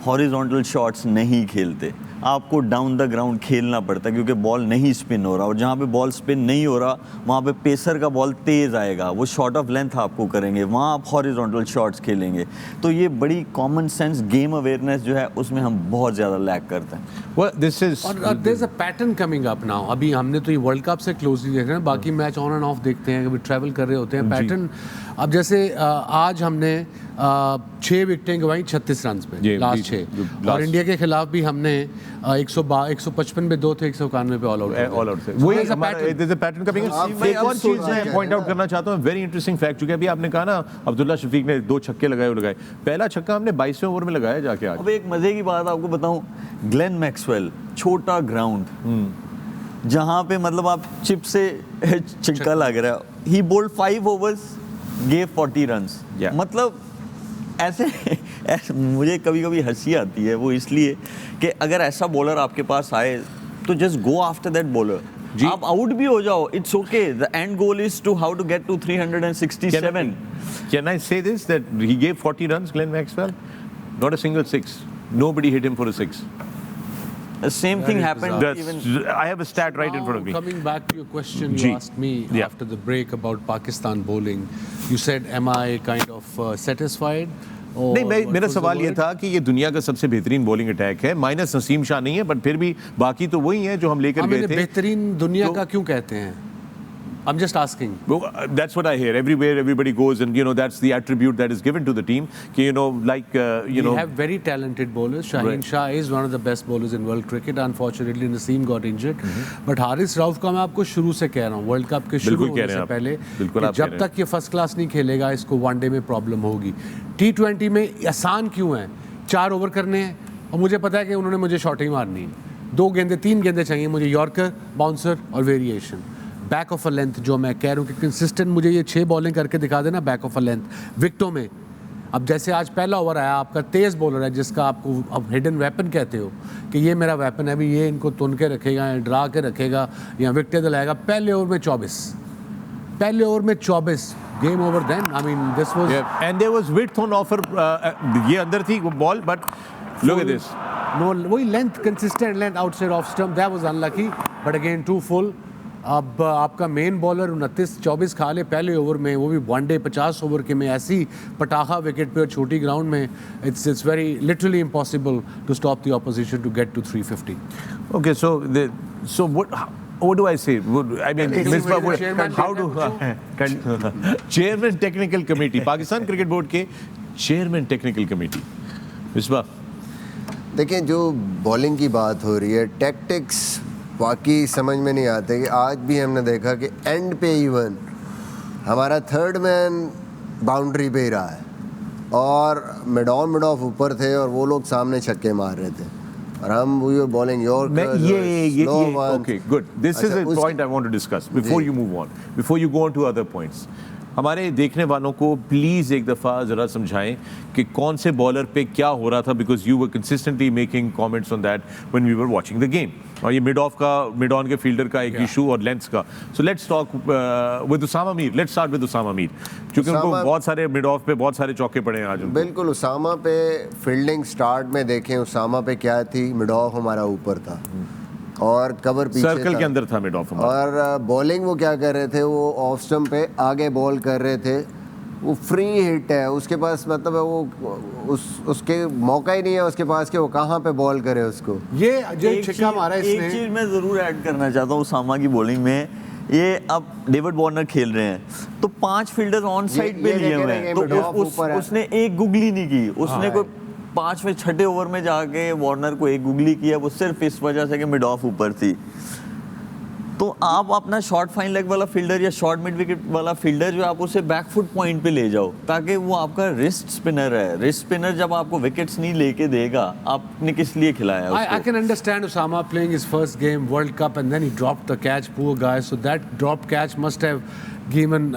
Speaker 2: हॉरिजॉन्टल शॉट्स नहीं खेलते, आपको डाउन द ग्राउंड खेलना पड़ता है क्योंकि बॉल नहीं स्पिन हो रहा, और जहाँ पे बॉल स्पिन नहीं हो रहा वहाँ पे पेसर का बॉल तेज़ आएगा, वो शॉट ऑफ लेंथ आपको करेंगे, वहाँ आप हॉरिजॉन्टल शॉट्स खेलेंगे। तो ये बड़ी कॉमन सेंस गेम अवेयरनेस जो है उसमें हम बहुत ज़्यादा लैक करते हैं।
Speaker 1: Well, this is
Speaker 4: और there is a pattern coming up now. अभी हमने तो ये वर्ल्ड कप से क्लोजली देख रहे हैं, बाकी मैच ऑन एंड ऑफ देखते हैं, कभी ट्रैवल कर रहे होते हैं। पैटर्न अब जैसे आज हमने 6 विकेटें गंवाई 36 रन पे,
Speaker 1: जी,
Speaker 4: लास्ट
Speaker 1: जी,
Speaker 4: 6,
Speaker 1: last-
Speaker 4: और इंडिया के खिलाफ भी हमने 155 पे 2 थे, 191 पे ऑल आउट।
Speaker 1: ऑल आउट से वही हमारा पैटर्न कमिंग। एक और चीज मैं पॉइंट आउट करना चाहता हूँ, वेरी इंटरेस्टिंग फैक्ट, क्योंकि अभी आपने कहा ना अब्दुल्ला शफीक ने 2 छक्के लगाए, पहला छक्का हमने 22वें ओवर में लगाया जाके आज।
Speaker 2: अब एक मजे की बात आपको बताऊं, ग्लेन मैक्सवेल, छोटा ग्राउंड, जहां पे मतलब आप चिप से छिक्का लग रहा है, ही bold 5 overs, gave 40 runs।
Speaker 1: Yeah.
Speaker 2: मतलब ऐसे मुझे कभी कभी हंसी आती है, वो इसलिए कि अगर ऐसा बॉलर आपके पास आए तो just go after that bowler, आप आउट भी हो जाओ, it's okay, the end goal is to how to get to 367।
Speaker 1: Can I say this, that he gave 40 runs, Glenn Maxwell? Not a single six. Nobody hit him for a six.
Speaker 2: The same thing
Speaker 4: Very
Speaker 2: happened
Speaker 4: bizarre.
Speaker 2: even
Speaker 1: I have a stat right in front of me.
Speaker 4: Coming back to your question
Speaker 1: Ji.
Speaker 4: you asked me
Speaker 1: Yeah.
Speaker 4: after the break about Pakistan bowling, you said, am I kind of satisfied? Or
Speaker 1: नहीं,
Speaker 4: what
Speaker 1: मेरा
Speaker 4: was the
Speaker 1: सवाल ये
Speaker 4: word?
Speaker 1: था कि ये दुनिया का सबसे बेहतरीन बॉलिंग अटैक है, माइनस नसीम शाह नहीं है, बट फिर भी बाकी तो वही है जो हम लेकर
Speaker 4: हम
Speaker 1: गए
Speaker 4: इन्हें
Speaker 1: थे।
Speaker 4: बेहतरीन दुनिया
Speaker 1: तो-
Speaker 4: का क्यों कहते हैं? I'm just asking.
Speaker 1: Well, that's what I hear. Everywhere, everybody goes, and that's the attribute that is given to the team. कि, like
Speaker 4: We have very talented bowlers. Shaheen
Speaker 1: Right.
Speaker 4: Shah is one of the best bowlers in world cricket. Unfortunately, Naseem got injured. But Haris Rauf का मैं आपको शुरू से कह रहा हूँ, world cup के शुरू
Speaker 1: बिल्कुल कह
Speaker 4: होने
Speaker 1: रहे
Speaker 4: से
Speaker 1: हैं आप।
Speaker 4: पहले,
Speaker 1: बिल्कुल
Speaker 4: कि
Speaker 1: आप कह
Speaker 4: जब
Speaker 1: रहे हैं।
Speaker 4: तक ये फर्स्ट क्लास नहीं खेलेगा, इसको वनडे में प्रॉब्लम होगी। T20 में आसान क्यों है? 4 ओवर करने हैं, और मुझे पता है कि उन्होंने मुझे शॉट ही मारनी है। 2 गेंदे 3 गेंदे चाहिए मुझे, यॉर्कर, बाउंसर और variation, back of a length. जो मैं कह रहा हूँ कि कंसिस्टेंट मुझे ये 6 बॉलिंग करके दिखा देना बैक ऑफ अ लेंथ विकेटों में। अब जैसे आज पहला ओवर आया, आपका तेज़ बॉलर है जिसका आपको अब हिडन वेपन कहते हो कि ये मेरा वेपन है, अभी ये इनको तुन के रखेगा या डरा के रखेगा या विकेट दिलाएगा। पहले ओवर में 24, game over then. I mean this was,
Speaker 1: and there was width on offer. ये अंदर थी वो ball, but look at this.
Speaker 4: No वही length, consistent length outside off stump, that was unlucky, but again too full. अब आपका main bowler 29-24 खा ले पहले ओवर में, वो भी वनडे 50 ओवर के में, ऐसी पटाखा विकेट पे और छोटी ग्राउंड में। It's very literally impossible to stop the opposition to get to 350।
Speaker 1: Okay, so what do I say? I mean, Misbah,
Speaker 4: Chairman
Speaker 1: how do Chairman Technical Committee, Pakistan cricket board के chairman technical committee, Misbah.
Speaker 3: देखिए, जो bowling की बात हो रही है, tactics वाकई समझ में नहीं आते। कि आज भी हमने देखा कि एंड पे इवन हमारा थर्ड मैन बाउंड्री पे ही रहा है, और मिड ऑफ ऊपर थे और वो लोग सामने छक्के मार रहे थे, और हम वी वर बॉलिंग
Speaker 1: ये okay, good. This is a
Speaker 3: अच्छा,
Speaker 1: point I want to discuss before
Speaker 3: जी।
Speaker 1: you move on, before you go on to other points. हमारे देखने वालों को प्लीज़ एक दफ़ा ज़रा समझाएं कि कौन से बॉलर पे क्या हो रहा था, because you were consistently making comments on that when we were watching the game. और ये मिड ऑन के फील्डर का एक इशू और लेंथ्स का। So let's talk with Usama Mir. Let's start with Usama Mir, क्योंकि उनको बहुत सारे मिड ऑफ पे बहुत सारे चौके पड़े हैं आज उनको।
Speaker 3: बिल्कुल। उसामा पे फील्डिंग स्टार्ट में देखें, उसामा पे क्या थी, मिड ऑफ हमारा ऊपर था और कवर पीछे
Speaker 1: सर्कल
Speaker 3: था।
Speaker 1: के अंदर था मिड ऑफ।
Speaker 3: और बॉलिंग वो क्या कर रहे थे, वो ऑफ स्टंप पे आगे बॉल कर रहे थे, वो फ्री हिट है उसके पास, मतलब है वो उसके मौका ही नहीं है उसके पास कि वो कहाँ पे बॉल करे उसको।
Speaker 4: ये जो छिक्का मारा
Speaker 2: एक
Speaker 4: इसने,
Speaker 2: चीज मैं जरूर ऐड करना चाहता हूँ उसामा की बॉलिंग में। ये अब डेविड वार्नर खेल रहे हैं तो 5 फील्डर्स ऑन साइड पे
Speaker 3: ये
Speaker 2: लिए हुए
Speaker 3: देखें,
Speaker 2: हैं,
Speaker 3: मिड ऑफ
Speaker 2: तो
Speaker 3: ऊपर है।
Speaker 2: उसने एक गुगली नहीं की, उसने कोई 5वें 6ठे ओवर में जाके वार्नर को एक गुगली किया, वो सिर्फ इस वजह से कि मिड ऑफ ऊपर थी। तो आप अपना शॉर्ट फाइन लेग वाला फील्डर या शॉर्ट मिड विकेट वाला फील्डर जो आप उसे बैक फुट पॉइंट पे ले जाओ, ताकि वो आपका रिस्ट स्पिनर है। रिस्ट स्पिनर जब आपको विकेट्स नहीं लेके देगा, आपने किस लिए खिलाया उसको?
Speaker 4: I can understand Osama playing his first game World Cup and then he dropped the catch, poor guy. So that dropped catch must have given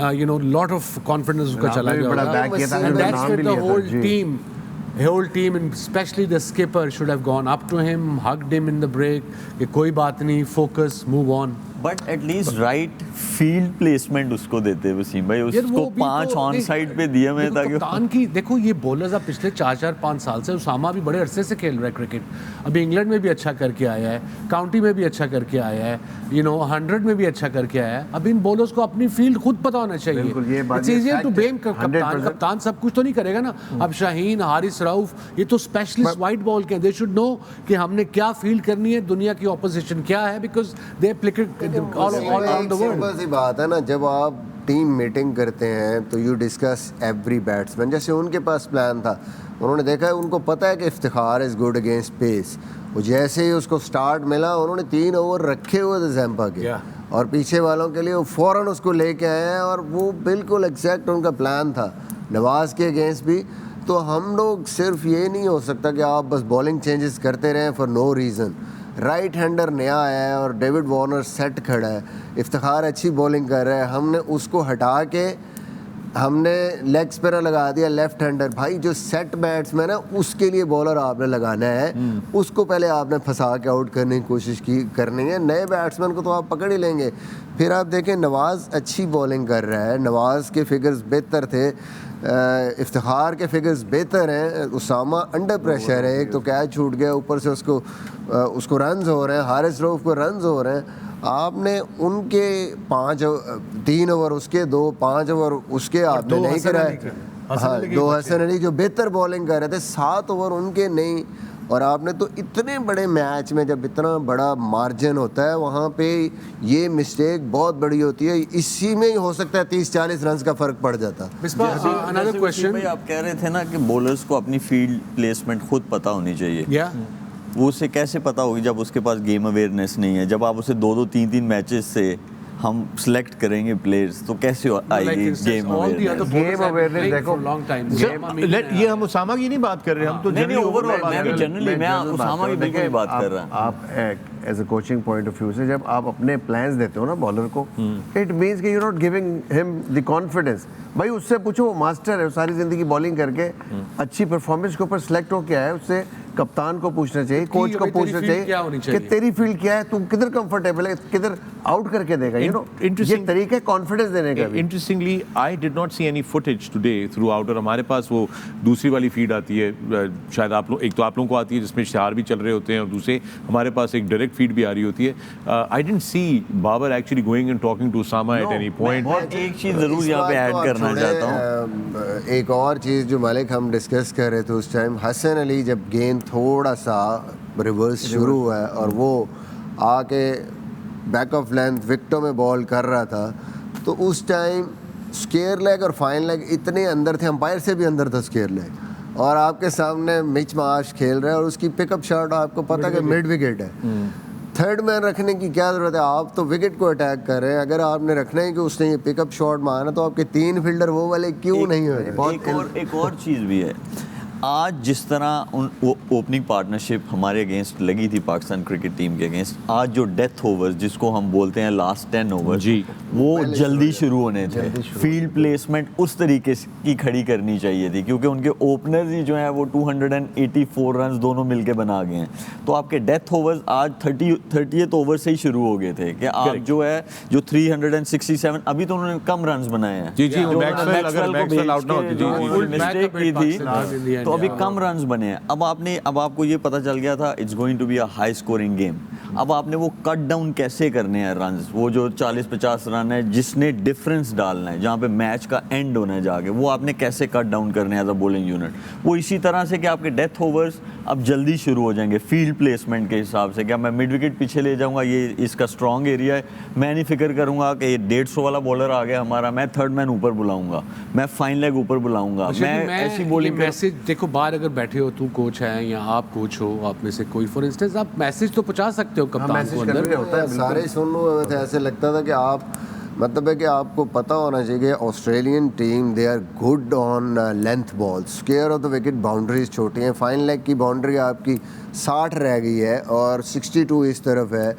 Speaker 4: lot of confidence उसका चला गया
Speaker 5: बड़ा
Speaker 4: होगा.
Speaker 5: बैक किया था,
Speaker 4: And
Speaker 5: उन्होंने
Speaker 4: that's
Speaker 5: नाम
Speaker 4: where
Speaker 5: भी
Speaker 4: the
Speaker 5: लिया था,
Speaker 4: whole team and especially the skipper should have gone up to him, hugged him in the break कि कोई बात नहीं, focus, move on.
Speaker 2: But at least right field placement उसको देते वसीम भाई,
Speaker 4: यार
Speaker 2: उसको
Speaker 4: वो भी
Speaker 2: 5
Speaker 4: तो
Speaker 2: ऑन
Speaker 4: देख,
Speaker 2: साइड पे दिए मैं
Speaker 4: देखो
Speaker 2: ताकि
Speaker 4: कप्तान की देखो ये बॉलर्स अब पिछले 4-5 साल से, उसामा भी बड़े अरसे से खेल रहा है क्रिकेट, अभी इंग्लैंड में भी अच्छा करके आया है, काउंटी में भी अच्छा करके आया है, 100 में भी अच्छा करके आया है। अब इन बॉलर्स को अपनी फील्ड खुद पता होना चाहिए।
Speaker 5: बिल्कुल, ये बात
Speaker 4: इट्स
Speaker 5: ये
Speaker 4: इजियर टू
Speaker 5: fact है,
Speaker 4: ब्लेम कप्तान,
Speaker 5: 100%।
Speaker 4: कप्तान सब कुछ तो नहीं करेगा ना। अब शाहीन, हारिस रऊफ ये तो स्पेशलिस्ट वाइट बॉल के, दे शुड नो कि हमने क्या फील्ड करनी है, दुनिया की ऑपोजिशन क्या है, because they play all around the world.
Speaker 3: Simple सी बात है ना, जब आप टीम मीटिंग करते हैं तो यू डिस्कस एवरी बैट्समैन। जैसे उनके पास प्लान था, उन्होंने देखा है, उनको पता है कि Iftikhar is good against pace, वो जैसे ही उसको स्टार्ट मिला उन्होंने 3 ओवर रखे हुए थे जैम्पा के, और पीछे वालों के लिए वो फ़ौरन उसको लेके आए हैं, और वो बिल्कुल एग्जैक्ट उनका प्लान था नवाज़ के अगेंस्ट भी। तो हम लोग सिर्फ ये नहीं हो सकता कि आप बस बॉलिंग चेंजेस करते रहें for no reason. Right hander नया आया है और डेविड वार्नर सेट खड़ा है, इफ्तिखार अच्छी बॉलिंग कर रहा है, हमने उसको हटा के हमने लेग स्पिनर लगा दिया लेफ्ट हैंडर। भाई जो सेट बैट्समैन है उसके लिए बॉलर आपने लगाना है, उसको पहले आपने फंसा के आउट करने की कोशिश करनी है। नए बैट्समैन को तो आप पकड़ ही लेंगे। फिर आप देखें नवाज़ अच्छी बॉलिंग कर रहा है, नवाज़ के फिगर्स बेहतर थे, इफ्तिखार के फिगर्स बेहतर हैं, उसामा अंडर प्रेशर है, एक तो कैच छूट गया, ऊपर से उसको रन्स हो रहे हैं, हारिस रऊफ को रन्स हो रहे हैं। आपने उनके 3 ओवर उसके 2, 5 ओवर उसके आपने नहीं कराए। हाँ, 2 हसन अली जो बेहतर बॉलिंग कर रहे थे, 7 ओवर उनके नहीं। और आपने तो इतने बड़े मैच में जब इतना बड़ा मार्जिन होता है वहाँ पे ये मिस्टेक बहुत बड़ी होती है। इसी में ही हो सकता है 30-40 रन का फ़र्क पड़ जाता।
Speaker 4: अनदर क्वेश्चन
Speaker 2: भाई, आप कह रहे थे ना कि बॉलर्स को अपनी फील्ड प्लेसमेंट खुद पता होनी चाहिए।
Speaker 4: या
Speaker 2: वो उसे कैसे पता होगी जब उसके पास गेम अवेयरनेस नहीं है? जब आप उसे 2-2, 3-3 मैचेस से हम सिलेक्ट करेंगे प्लेयर्स तो कैसे आएगी गेम अवेयरनेस?
Speaker 5: Game awareness देखो,
Speaker 4: लॉन्ग टाइम
Speaker 1: ये हम उसामा की नहीं बात कर रहे, हम तो
Speaker 2: नहीं,
Speaker 1: जनरली
Speaker 2: overall,
Speaker 1: बात
Speaker 2: मैं
Speaker 1: कर
Speaker 2: भी
Speaker 1: रहे हैं।
Speaker 2: जनरली मैं उसामा की बिल्कुल बात कर रहा हूँ।
Speaker 5: आप as a coaching point of view से जब आप अपने प्लान्स देते हो ना बॉलर को, इट मींस कि you not giving him the confidence. भाई उससे पूछो, वो मास्टर है, सारी जिंदगी बॉलिंग करके अच्छी परफॉर्मेंस के ऊपर सिलेक्ट हो क्या है, उससे कप्तान को पूछना चाहिए, कोच को पूछना चाहिए कि तेरी फील्ड क्या है, तू किधर कंफर्टेबल है, किधर आउट करके देगा। यू नो, ये तरीका है कॉन्फिडेंस देने का।
Speaker 1: Interestingly I did not see any footage today through out, और हमारे पास वो दूसरी वाली फीड आती है, शायद आप लोग, एक तो आप लोगों को आती है जिसमें इश्तिहार भी चल रहे होते हैं, और दूसरे हमारे पास एक डायरेक्ट फीड भी आ रही होती है। I didn't see Babar actually going and talking to Usama at any point.
Speaker 2: एक चीज जरूर यहाँ पे ऐड करना चाहता हूँ,
Speaker 3: एक और चीज़ जो मलिक हम डिस्कस कर रहे थे उस टाइम, हसन अली जब गेंद थोड़ा सा रिवर्स शुरू हुआ है और वो आके बैक ऑफ लेंथ विकेटों में बॉल कर रहा था, तो उस टाइम स्क्वायर लेग और फाइन लेग इतने अंदर थे, अंपायर से भी अंदर था स्क्वायर लेग, और आपके सामने मिच माश खेल रहा है और उसकी पिकअप शॉट आपको पता है कि मिड विकेट है। थर्ड मैन रखने की क्या ज़रूरत है? आप तो विकेट को अटैक कर रहे हैं। अगर आपने रखना है कि उसने ये पिकअप शॉट मारा तो आपके 3 फील्डर वो वाले क्यों नहीं हो रहे?
Speaker 2: एक और चीज़ भी है, आज जिस तरह ओपनिंग पार्टनरशिप हमारे अगेंस्ट लगी थी पाकिस्तान क्रिकेट टीम के अगेंस्ट, आज जो डेथ ओवर्स जिसको हम बोलते हैं लास्ट 10 ओवर
Speaker 1: जी,
Speaker 2: वो जल्दी शुरू होने थे। फील्ड प्लेसमेंट उस तरीके की खड़ी करनी चाहिए थी, क्योंकि उनके ओपनर्स ही जो है वो 284 रन दोनों मिलके बना गए हैं। तो आपके डेथ ओवर्स आज 30th ओवर से ही शुरू हो गए थे कि आप जो है जो 367, अभी तो उन्होंने कम रन बनाए हैं।
Speaker 1: जी जी, मैक्सवेल आउट ना होती, जी
Speaker 2: मिस्टेक की थी तो अभी कम रन्स बने हैं। अब आपको ये पता चल गया था it's going to be a high scoring game. अब आपने वो कट डाउन कैसे करने हैं रन्स, वो जो 40-50 रन है जिसने डिफरेंस डालना है, जहाँ पे मैच का एंड होना है जाके, वो आपने कैसे कट डाउन करने हैं एज अ बॉलिंग यूनिट। वो इसी तरह से कि आपके डेथ ओवर्स अब जल्दी शुरू हो जाएंगे फील्ड प्लेसमेंट के हिसाब से। क्या मैं मिड विकेट पीछे ले जाऊंगा, ये इसका स्ट्रॉन्ग एरिया है, मैं नहीं फिक्र करूंगा कि 150 वाला बॉलर आ गया हमारा, मैं थर्ड मैन ऊपर बुलाऊंगा, मैं फाइन लेग ऊपर बुलाऊंगा, मैं ऐसी बॉलिंग।
Speaker 4: मैसेज देखो, बाहर अगर बैठे हो, तू कोच है या आप कोच हो, आप में से कोई फॉर इंस्टेंस, आप मैसेज तो पहुंचा सकते हो कप्तान को अंदर।
Speaker 5: होता है
Speaker 3: सारे सुन रहे थे, ऐसे लगता था कि आप, मतलब है कि आपको पता होना चाहिए Australian team they are good on length balls, square of the wicket boundaries छोटी हैं, फाइन लेग की बाउंड्री आपकी 60 रह गई है और 62 इस तरफ है,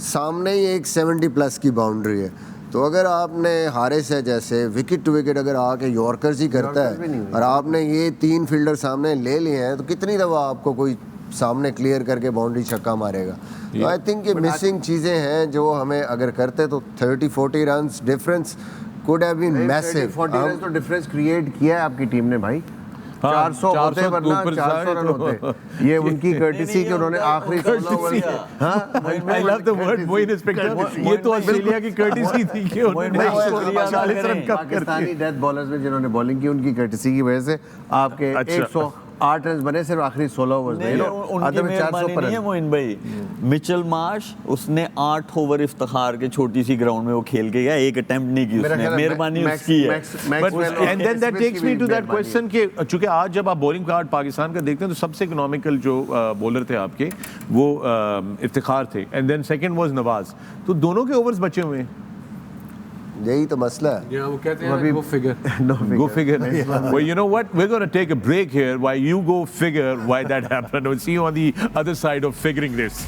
Speaker 3: सामने ही एक 70+ की बाउंड्री है। तो अगर आपने हारिस है जैसे विकेट टू विकेट अगर आके यॉर्कर्स ही करता है और आपने ये 3 फील्डर सामने ले लिए हैं, तो कितनी दफ़ा आपको कोई सामने क्लियर करके बाउंड्री छक्का मारेगा। तो आई थिंक ये मिसिंग चीज़ें हैं जो हमें अगर करते तो 30-40 runs difference could have been massive.
Speaker 5: 40 run तो डिफरेंस क्रिएट किया है आपकी टीम ने भाई। 400 होते वरना 400 रन होते। ये उनकी कर्टिसी कि उन्होंने आखिरी 16 over
Speaker 1: I love the word Moin inspector. ये तो ऑस्ट्रेलिया की कर्टिसी थी कि उन्होंने 40 रन कम कर
Speaker 5: पाकिस्तानी डेथ बॉलर्स में जिन्होंने बॉलिंग की उनकी कर्टिसी की वजह से आपके 108 रन बने सिर्फ आखिरी 16 ओवर्स में।
Speaker 2: उनकी मेहरबानी नहीं है मोइन भाई। मिचेल मार्श उसने 8 ओवर इफ्तिखार के छोटी सी ग्राउंड में वो खेल के गया, एक अटेम्प्ट नहीं की उसने, मेहरबानी उसकी है।
Speaker 1: And then that takes me to that question कि चूंकि आज जब आप बॉलिंग कार्ड पाकिस्तान का देखते हैं तो सबसे इकोनॉमिकल जो बॉलर थे आपके वो इफ्तिखार थे, and then second was Nawaz. तो दोनों के ओवर्स बचे हुए हैं।
Speaker 3: यही तो मसला है।
Speaker 4: Yeah, वो कहते हैं go figure.
Speaker 1: Go figure. Well, you know what? We're going to take a break here while you go figure why that happened. We'll see you on the other side of figuring this.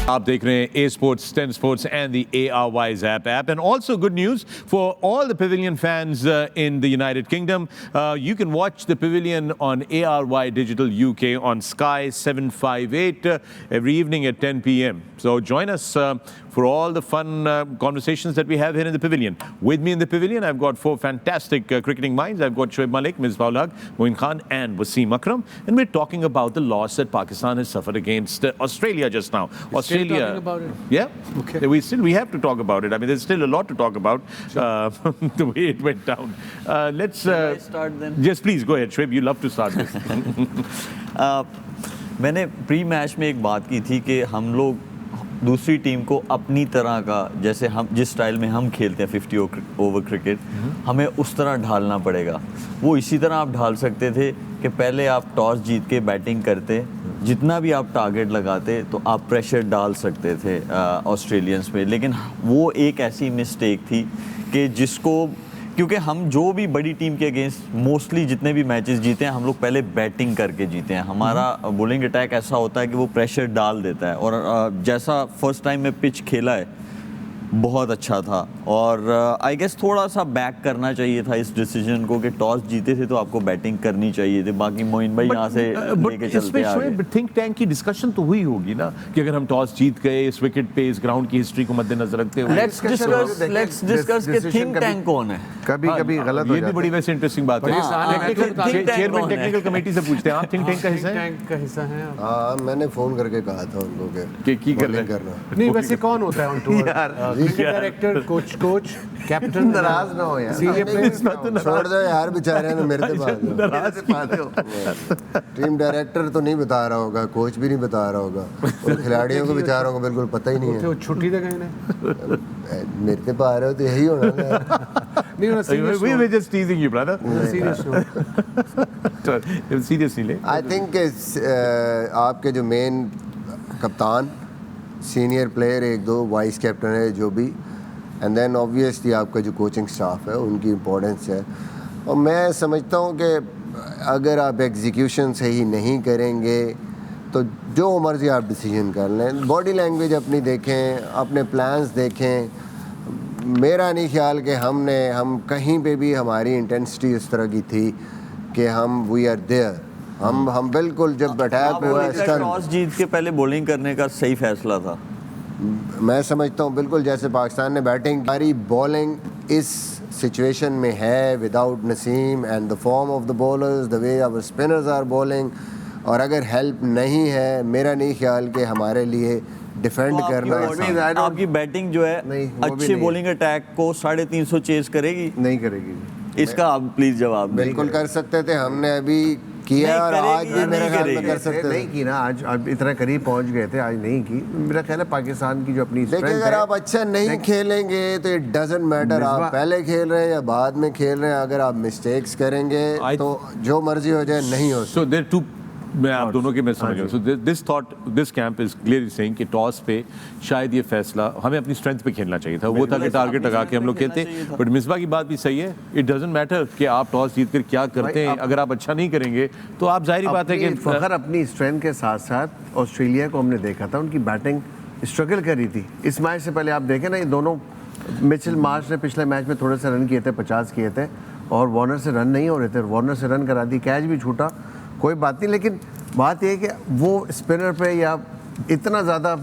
Speaker 1: आप देख रहे हैं A Sports, 10 Sports and the ARY Zap app. And also good news for all the Pavilion fans in the United Kingdom. You can watch the Pavilion on ARY Digital UK on Sky 758 every evening at 10 p.m. So join us for all the fun conversations that we have here in the Pavilion. With me in the Pavilion, I've got 4 fantastic cricketing minds. I've got Shoaib Malik, Misbah Haq, Moin Khan and Wasim Akram. And we're talking about the loss that Pakistan has suffered against Australia just now. Australia,
Speaker 4: talking about it?
Speaker 1: yeah.
Speaker 4: Okay.
Speaker 1: We have to talk about it. I mean, there's still a lot to talk about the way it went down. Let's
Speaker 2: I start then?
Speaker 1: Yes, please go ahead, Shoaib. You love to start this.
Speaker 2: मैंने pre match में एक बात की थी कि हम लोग दूसरी टीम को अपनी तरह का, जैसे हम जिस स्टाइल में हम खेलते हैं 50 ओवर क्रिकेट, हमें उस तरह ढालना पड़ेगा। वो इसी तरह आप ढाल सकते थे कि पहले आप टॉस जीत के बैटिंग करते, जितना भी आप टारगेट लगाते तो आप प्रेशर डाल सकते थे ऑस्ट्रेलियंस पे। लेकिन वो एक ऐसी मिस्टेक थी कि जिसको, क्योंकि हम जो भी बड़ी टीम के अगेंस्ट मोस्टली जितने भी मैचेस जीते हैं हम लोग पहले बैटिंग करके जीते हैं। हमारा बॉलिंग अटैक ऐसा होता है कि वो प्रेशर डाल देता है। और जैसा फर्स्ट टाइम में पिच खेला है बहुत अच्छा था, और आई गेस थोड़ा सा बैक करना चाहिए था इस डिसीजन को कि टॉस जीते थे तो आपको बैटिंग करनी चाहिए थी। बाकी मोइन भाई यहाँ से लेके चलते आगे।
Speaker 1: थिंक टैंक की डिस्कशन तो हुई होगी ना कि अगर हम टॉस जीत गए इस विकेट पे, इस ग्राउंड की हिस्ट्री को मद्देनजर रखते हुए।
Speaker 2: लेट्स डिस्कस कि थिंक टैंक कौन है।
Speaker 5: कभी गलत हो
Speaker 1: ये भी बड़ी वैसे इंटरेस्टिंग बात है। चेयरमैन टेक्निकल कमेटी से पूछते हैं, आप थिंक टैंक का हिस्सा हैं?
Speaker 4: टैंक का हिस्सा है आप?
Speaker 3: हाँ, मैंने फ़ोन करके कहा था उनको
Speaker 1: कि की कर रहे
Speaker 3: करना।
Speaker 4: नहीं, वैसे कौन होता है on tour? Director, coach, captain,
Speaker 5: नाराज ना हो यार।
Speaker 4: सीनियर प्लेयर्स
Speaker 3: छोड़ दो यार, बेचारे ने मेरे से टीम डायरेक्टर तो नहीं बता रहा होगा, कोच भी नहीं बता रहा होगा, और खिलाड़ियों को बेचारों को बिल्कुल पता ही नहीं है।
Speaker 4: तो छुट्टी दे गए ने
Speaker 3: मेरे से पा रहे हो तो यही होना है।
Speaker 4: नहीं होना serious.
Speaker 1: We were just teasing you, brother.
Speaker 4: Serious no.
Speaker 1: Seriously ले।
Speaker 3: आई थिंक आपके जो मेन कप्तान, सीनियर प्लेयर, 1-2 वाइस कैप्टन है जो भी, एंड देन ऑब्वियसली आपका जो कोचिंग स्टाफ है उनकी इम्पोर्टेंस है। और मैं समझता हूँ कि अगर आप एग्जीक्यूशन सही नहीं करेंगे तो जो मर्जी आप डिसीजन कर लें, बॉडी लैंग्वेज अपनी देखें, अपने प्लान्स देखें। मेरा नहीं ख्याल कि हम कहीं पे भी हमारी इंटेंसिटी इस तरह की थी कि हम वी आर देयर। हम बिल्कुल जब अटैक हुआ
Speaker 2: टॉस जीत के पहले बॉलिंग करने का सही फैसला था।
Speaker 3: मैं समझता हूँ बिल्कुल जैसे पाकिस्तान ने बैटिंग, हमारी बॉलिंग इस सिचुएशन में है without Naseem and the form of the bowlers, the way our spinners are bowling, और अगर हेल्प नहीं है, मेरा नहीं ख्याल कि हमारे लिए डिफेंड करना।
Speaker 2: आपकी बैटिंग जो है अच्छे बॉलिंग अटैक को 350 चेज करेगी?
Speaker 5: नहीं करेगी।
Speaker 2: इसका आप प्लीज जवाब।
Speaker 3: बिल्कुल कर सकते थे, हमने अभी किया और आज भी मेरे ख्याल में कर सकते थे।
Speaker 5: नहीं की ना, आज इतना करीब पहुंच गए थे, आज नहीं की। मेरा ख्याल है पाकिस्तान की जो अपनी
Speaker 3: देखिए, अगर आप अच्छा नहीं खेलेंगे तो इट डजंट मैटर आप पहले खेल रहे हैं या बाद में खेल रहे हैं। अगर आप मिस्टेक्स करेंगे तो जो मर्जी हो जाए नहीं हो।
Speaker 1: So there are two, मैं आप दोनों के मैं समझ रहा हूँ। So this camp is clearly saying कि टॉस पे शायद ये फैसला हमें अपनी स्ट्रेंथ पे खेलना चाहिए था। वो था कि टारगेट लगा के हम लोग खेलते। बट मिसबा की बात भी सही है, इट डजंट मैटर कि आप टॉस जीत कर क्या करते हैं। अगर आप अच्छा नहीं करेंगे तो आप जाहिर बात है कि
Speaker 5: फखर अपनी स्ट्रेंथ के साथ साथ ऑस्ट्रेलिया को हमने देखा था, उनकी बैटिंग स्ट्रगल कर रही थी। इस मैच से पहले आप देखें ना, ये दोनों, मिचेल मार्श ने पिछले मैच में थोड़े से रन किए थे, 50 किए थे, और वार्नर से रन नहीं हो रहे थे, वार्नर से रन करा दी, कैच भी छूटा, कोई बात नहीं, लेकिन बात यह है कि वो स्पिनर पे या इतना ज़्यादा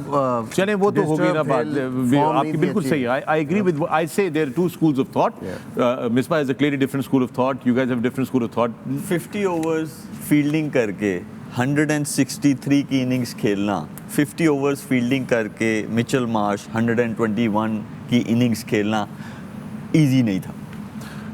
Speaker 1: चले वो तो होगी ना बात, आपकी बिल्कुल सही है. I agree with, I say there are two schools of thought. Misbah has a clearly different school of thought. You guys have a different school of thought.
Speaker 2: 50 overs fielding करके 163 की इनिंग्स खेलना, 50 ओवर्स फील्डिंग करके Mitchell Marsh 121 की innings खेलना easy नहीं था.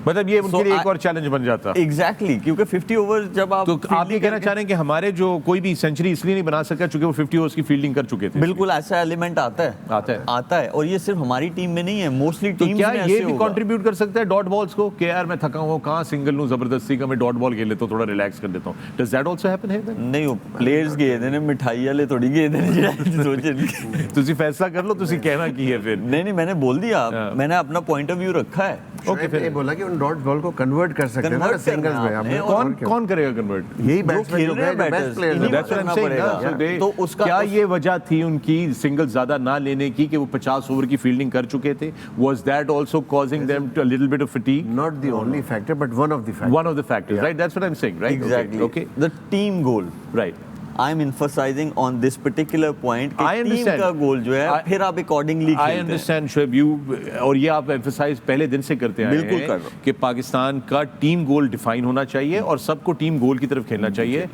Speaker 1: मतलब ये उनके
Speaker 2: So
Speaker 1: लिए एक
Speaker 2: I-
Speaker 1: और चैलेंज बन जाता.
Speaker 2: एग्जैक्टली क्योंकि 50 ओवर्स जब आप
Speaker 1: तो आप ये
Speaker 2: fielding
Speaker 1: कहना
Speaker 2: करके-
Speaker 1: चाह रहे हैं कि हमारे जो कोई भी सेंचुरी इसलिए नहीं बना सका क्योंकि वो 50 ओवर्स की फील्डिंग कर चुके थे.
Speaker 2: बिल्कुल ऐसा एलिमेंट आता है और ये सिर्फ हमारी टीम में नहीं है, मोस्टली
Speaker 1: तो
Speaker 2: टीम्स
Speaker 1: क्या
Speaker 2: में
Speaker 1: ये
Speaker 2: ऐसे
Speaker 1: भी
Speaker 2: होगा.
Speaker 1: कंट्रीब्यूट कर सकता है डॉट बॉल्स को कि यार मैं थका हूं, कहां सिंगल लूं, जबरदस्ती का मैं डॉट बॉल खेल लेता हूं, थोड़ा रिलैक्स कर लेता हूं. Does that also happen here?
Speaker 2: नहीं, वो प्लेयर्स गेंद ने मिठाई वाले थोड़ी गेंद ने सोचे.
Speaker 1: ਤੁਸੀਂ फैसला कर लो, ਤੁਸੀਂ कहना की है फिर.
Speaker 2: नहीं, मैंने बोल दिया, मैंने अपना पॉइंट ऑफ व्यू रखा है.
Speaker 5: ओके, फिर ये बोला कि उन डॉट बॉल को कन्वर्ट कर सकते हैं ना
Speaker 2: Convert
Speaker 5: सिंगल्स
Speaker 2: करना
Speaker 5: में.
Speaker 2: आपने,
Speaker 5: आपने
Speaker 1: कौन कौन करेगा कन्वर्ट?
Speaker 5: यही
Speaker 2: जो
Speaker 5: बैट्समैन
Speaker 2: खेल
Speaker 5: जो
Speaker 2: रहे हैं
Speaker 5: बेस्ट
Speaker 2: batters,
Speaker 5: प्लेयर्स
Speaker 2: इन्हीं
Speaker 5: हैं.
Speaker 1: That's what I'm
Speaker 2: करना
Speaker 1: saying,
Speaker 2: पड़ेगा.
Speaker 1: ना. So they-
Speaker 2: तो उसका-
Speaker 1: क्या ये वजह थी उनकी सिंगल ज्यादा ना लेने की कि वो 50 ओवर की फील्डिंग कर चुके थे? Was that also causing them to a little bit of fatigue?
Speaker 5: Not the only factor, but one of the factors.
Speaker 1: One of the factors, right? That's what I'm saying, right?
Speaker 2: Exactly.
Speaker 1: Okay.
Speaker 2: The team goal.
Speaker 1: Right.
Speaker 2: I am emphasizing on this particular point कि
Speaker 1: I
Speaker 2: team
Speaker 1: understand.
Speaker 2: का गोल जो है फिर आप accordingly
Speaker 1: I
Speaker 2: खेलते हैं.
Speaker 1: understand, Shoaib, you और ये आप emphasize पहले दिन से करते आए
Speaker 2: बिल्कुल
Speaker 1: हैं
Speaker 2: कर रहा हूं.
Speaker 1: कि पाकिस्तान का टीम गोल डिफाइन होना चाहिए और सबको टीम गोल की तरफ खेलना चाहिए.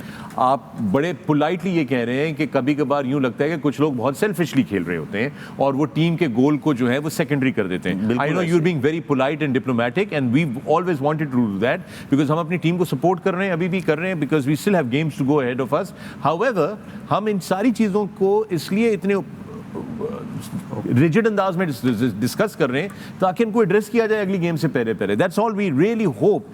Speaker 1: आप बड़े पोलाइटली ये कह रहे हैं कि कभी कभार यूं लगता है कि कुछ लोग बहुत सेल्फिशली खेल रहे होते हैं और वो टीम के गोल को जो है वो सेकेंडरी कर देते हैं.
Speaker 2: बिल्कुल
Speaker 1: आई नो
Speaker 2: ऐसे.
Speaker 1: You are being very polite and diplomatic and we always wanted to do that because हम अपनी टीम को सपोर्ट कर रहे हैं, अभी भी कर रहे हैं, because we still have games to go ahead of us. However हम इन सारी चीज़ों को इसलिए इतने रिजिड अंदाज में डिस्कस कर रहे हैं ताकि इनको एड्रेस किया जाए अगली गेम से पहले पहले. That's all we really hope.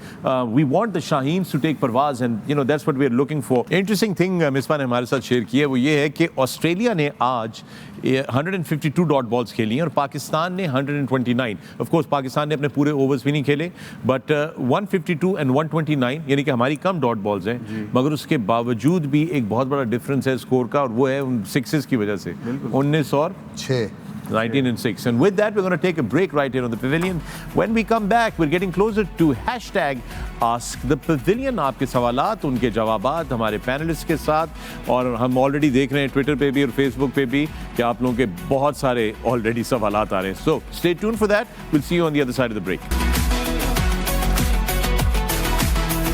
Speaker 1: We want the Shaheens to take परवाज and you know that's what we are looking for. Interesting thing Misbah ने हमारे साथ शेयर की है वो ये है कि ऑस्ट्रेलिया ने आज 152 डॉट बॉल्स खेली हैं और पाकिस्तान ने 129. ऑफ कोर्स पाकिस्तान ने अपने पूरे ओवर्स भी नहीं खेले बट 152 एंड 129 यानी कि हमारी कम डॉट बॉल्स हैं, मगर उसके बावजूद भी एक बहुत बड़ा डिफरेंस है स्कोर का और वो है उन सिक्सेस की वजह से. 19 और
Speaker 3: 6.
Speaker 1: 19 and 6. And with that, we're going to take a break right here on the Pavilion. When we come back, we're getting closer to hashtag Ask the Pavilion. आपके सवालात, उनके जवाबात हमारे पैनलिस्ट के साथ और हम ऑलरेडी देख रहे हैं ट्विटर पे भी और फेसबुक पे भी कि आप लोगों के बहुत सारे ऑलरेडी सवालात आ रहे हैं. So stay tuned for that. We'll see you on the other side of the break.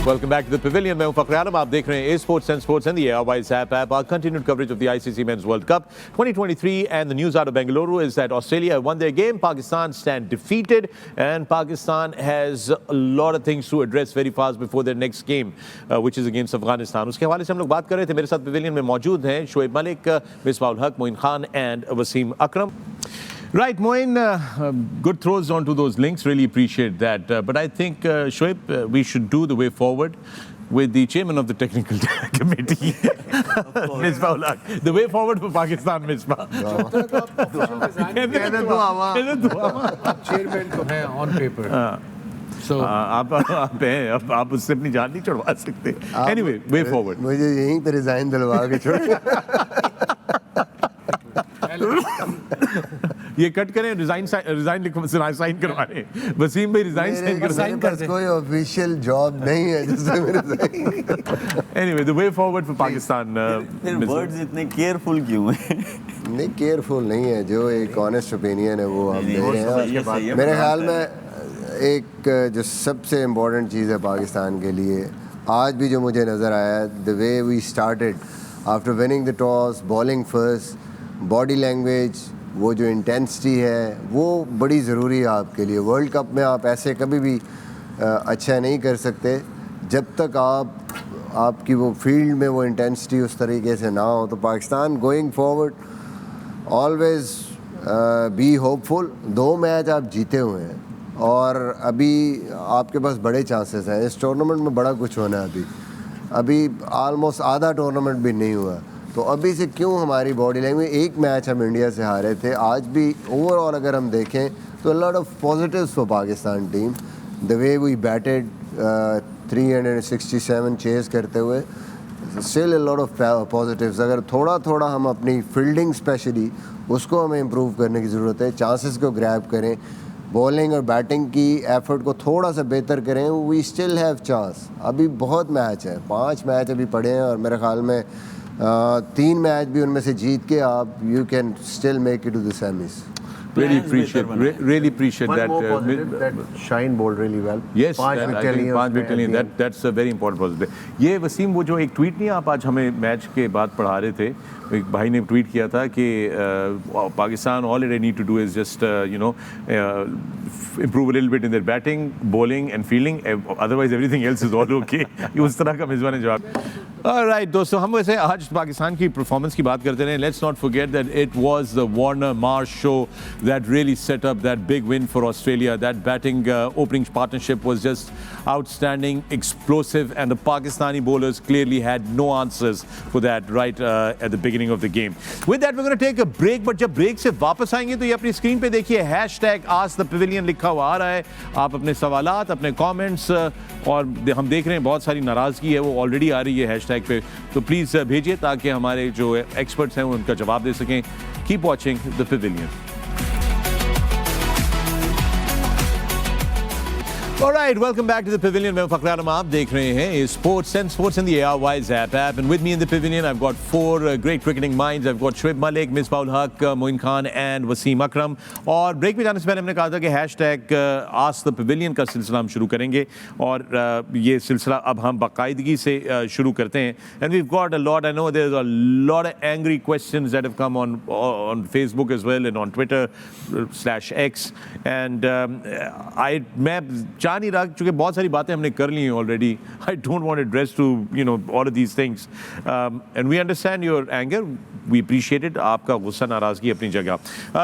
Speaker 1: Welcome back to the Pavilion. मैं हूं फखर आलम. आप देख रहे हैं A-Sports and Sports and the Airwise app. Our continued coverage of the ICC Men's World Cup 2023 and the news out of Bengaluru is that Australia won their game. Pakistan stand defeated and Pakistan has a lot of things to address very fast before their next game, which is against Afghanistan. उसके हवाले से हम लोग बात कर रहे थे. मेरे साथ Pavilion में मौजूद हैं Shoaib Malik, Misbah ul Haq, Moin Khan and Wasim Akram. Right, Moin, good throws onto those links. Really appreciate that. But I think, Shoaib, we should do the way forward with the chairman of the technical committee, Misbah ul Haq. The way forward for Pakistan, Misbah.
Speaker 4: Chairman तो है on paper. So
Speaker 1: आप हैं, अब आप उससे अपनी जान नहीं छुड़वा सकते. Anyway, way forward.
Speaker 3: मुझे यहीं पे रिजाइन दिलवा के छोड़.
Speaker 1: ये कट करें, रिजाइन साइन करवाने. वसीम भाई रिजाइन साइन
Speaker 3: मेरे पास कोई ऑफिशियल जॉब नहीं है जिससे मैं resign.
Speaker 1: Anyway, the way forward for Pakistan.
Speaker 2: फिर वर्ड्स इतने केयरफुल क्यों हैं?
Speaker 3: नहीं, केयरफुल नहीं है. जो एक ऑनेस्ट ओपिनियन है वो हम दे रहे हैं. मेरे ख्याल में एक जो सबसे इम्पोर्टेंट चीज़ है पाकिस्तान के लिए आज भी जो मुझे नज़र आया, the way we started after winning the toss, bowling first, body language, वो जो इंटेंसिटी है वो बड़ी ज़रूरी है आपके लिए. वर्ल्ड कप में आप ऐसे कभी भी अच्छा नहीं कर सकते जब तक आपकी वो फील्ड में वो इंटेंसिटी उस तरीके से ना हो. तो Pakistan going forward always be hopeful. 2 match आप जीते हुए हैं और अभी आपके पास बड़े चांसेस हैं. इस टूर्नामेंट में बड़ा कुछ होना है. अभी ऑलमोस्ट आधा टूर्नामेंट भी नहीं हुआ. तो अभी से क्यों हमारी बॉडी लैंग्वेज, एक मैच हम इंडिया से हारे थे, आज भी ओवरऑल अगर हम देखें तो lot of positives for Pakistan team. The way we batted 367 chase करते हुए, स्टिल लॉट ऑफ पॉजिटिव्स. अगर थोड़ा थोड़ा हम अपनी फील्डिंग स्पेशली उसको हमें इम्प्रूव करने की ज़रूरत है. चांसेस को ग्रैब करें. बॉलिंग और बैटिंग की एफर्ट को थोड़ा सा बेहतर करें, वी स्टिल हैव चांस। अभी बहुत मैच है, 5 मैच अभी पड़े हैं और मेरे ख्याल में 3 मैच भी उनमें से जीत के आप you can still make it to the semis.
Speaker 1: Really
Speaker 2: Plans
Speaker 1: appreciate,
Speaker 2: बेहतर बनाए।
Speaker 1: really appreciate
Speaker 5: One
Speaker 1: that.
Speaker 5: more positive that Shine bowled really well.
Speaker 1: Yes,
Speaker 5: 5
Speaker 1: that, I
Speaker 5: wicket
Speaker 1: think
Speaker 5: लिए
Speaker 1: 5
Speaker 5: उसने
Speaker 1: विकेट लिए,
Speaker 5: at the end.
Speaker 1: that's a very important positive. ये वसीम वो जो एक tweet नहीं आप आज हमें मैच के बाद पढ़ा रहे थे, एक भाई ने ट्वीट किया था कि Pakistan all they need to do is just improve a little bit in their batting, bowling and fielding, otherwise everything else is all okay. ये उस तरह का मिज़बान जवाब। Alright दोस्तों, हम वैसे आज पाकिस्तान की परफॉर्मेंस की बात करते रहे। Let's not forget that it was the Warner Marsh show that really set up that big win for Australia. That batting opening partnership was just outstanding, explosive, and the Pakistani bowlers clearly had no answers for that right at the beginning of the game. With that, we're going to take a break. But जब break से वापस आएंगे तो ये अपनी screen पे देखिए #AskThePavilion लिखा हुआ आ रहा है। आप अपने सवालात, अपने कमेंट्स और हम देख रहे हैं बहुत सारी नाराज़गी है वो ऑलरेडी आ रही है हैशटैग पे, तो प्लीज़ भेजिए ताकि हमारे जो एक्सपर्ट्स हैं वो उनका जवाब दे सकें। Keep watching the Pavilion. Alright, welcome back to the Pavilion. मैं फ़खर आलम, आप देख रहे हैं Sports in the ARY Zap app. And with me in the Pavilion, I've got 4 great cricketing minds. I've got Shoaib Malik, Misbah ul Haq, Moin Khan and Wasim Akram. और break में जाने से पहले हमने कहा था कि #Ask the Pavilion का सिलसिला हम शुरू करेंगे और ये सिलसिला अब हम बाकायदगी से शुरू करते हैं. And we've got a lot. I know there's a lot of angry questions that have come on Facebook as well and on Twitter /X. And मैं चाह नहीं रहा क्योंकि बहुत सारी बातें हमने कर ली हैं already. I don't want to address to all of these things and we understand your anger, we appreciate it. आपका गुस्सा नाराज़गी अपनी जगह.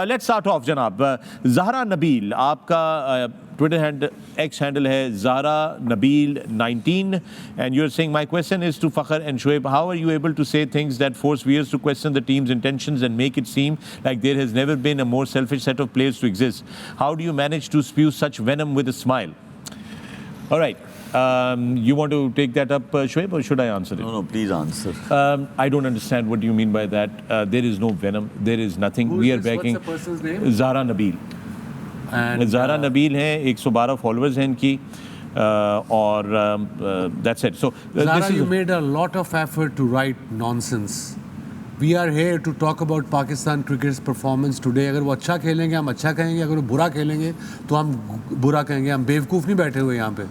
Speaker 1: लेट्स स्टार्ट ऑफ जनाब. ज़हरा नबील, आपका ट्विटर एक्स हैंडल है Zahra Nabeel 19 and you're saying my question is to Fakhr and Shoaib, how are you able to say things that force viewers to question the team's intentions and make it seem like there has never been a more selfish set of players to exist? How do you manage to spew such venom with a smile? All right. You want to take that up, Shoaib, or should I answer it?
Speaker 2: No, please answer.
Speaker 1: I don't understand what you mean by that. There is no venom. There is nothing. We are backing.
Speaker 4: What's the person's name?
Speaker 1: Zahra Nabil.
Speaker 4: And
Speaker 1: Zahra Nabeel हैं, 112 followers हैं इनकी और that's it. So
Speaker 4: Zahra, you made a lot of effort to write nonsense. We are here to talk about Pakistan cricket's performance today. अगर वो अच्छा खेलेंगे हम अच्छा कहेंगे, अगर वो बुरा खेलेंगे तो हम बुरा कहेंगे. हम बेवकूफ़ नहीं बैठे हुए यहाँ पे.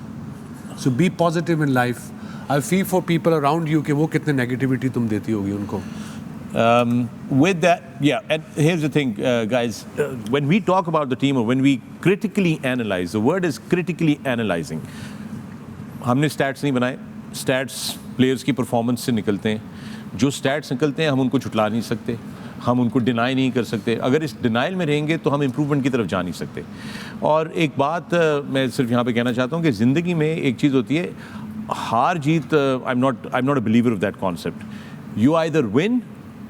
Speaker 4: So be positive in life. I feel for people around you कि वो कितने negativity तुम देती होगी उनको.
Speaker 1: With that, yeah, and here's the thing, guys, when we talk about the team or when we critically analyze, the word is critically analyzing. हमने stats नहीं बनाए, stats players की performance से निकलते हैं. जो stats निकलते हैं हम उनको छुटला नहीं सकते, हम उनको deny नहीं कर सकते. अगर इस denial में रहेंगे तो हम improvement की तरफ जा नहीं सकते. और एक बात मैं सिर्फ यहाँ पे कहना चाहता हूँ कि ज़िंदगी में एक चीज़ होती है, हार जीत, I'm not a believer of that concept. You either win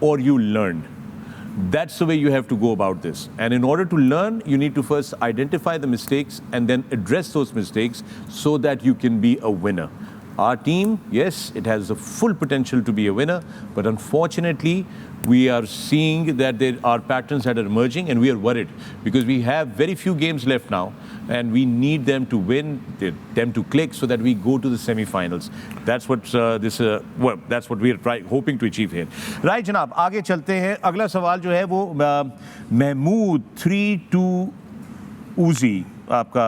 Speaker 1: or you learn. That's the way you have to go about this. And in order to learn, you need to first identify the mistakes and then address those mistakes so that you can be a winner. Our team, yes, it has the full potential to be a winner, but unfortunately, we are seeing that there are patterns that are emerging and we are worried because we have very few games left now and we need them to win, them to click so that we go to the semi-finals. That's what that's what we are hoping to achieve here. Right, जनाब, आगे चलते हैं. अगला सवाल जो है वो Mahmood 32 Uzi, आपका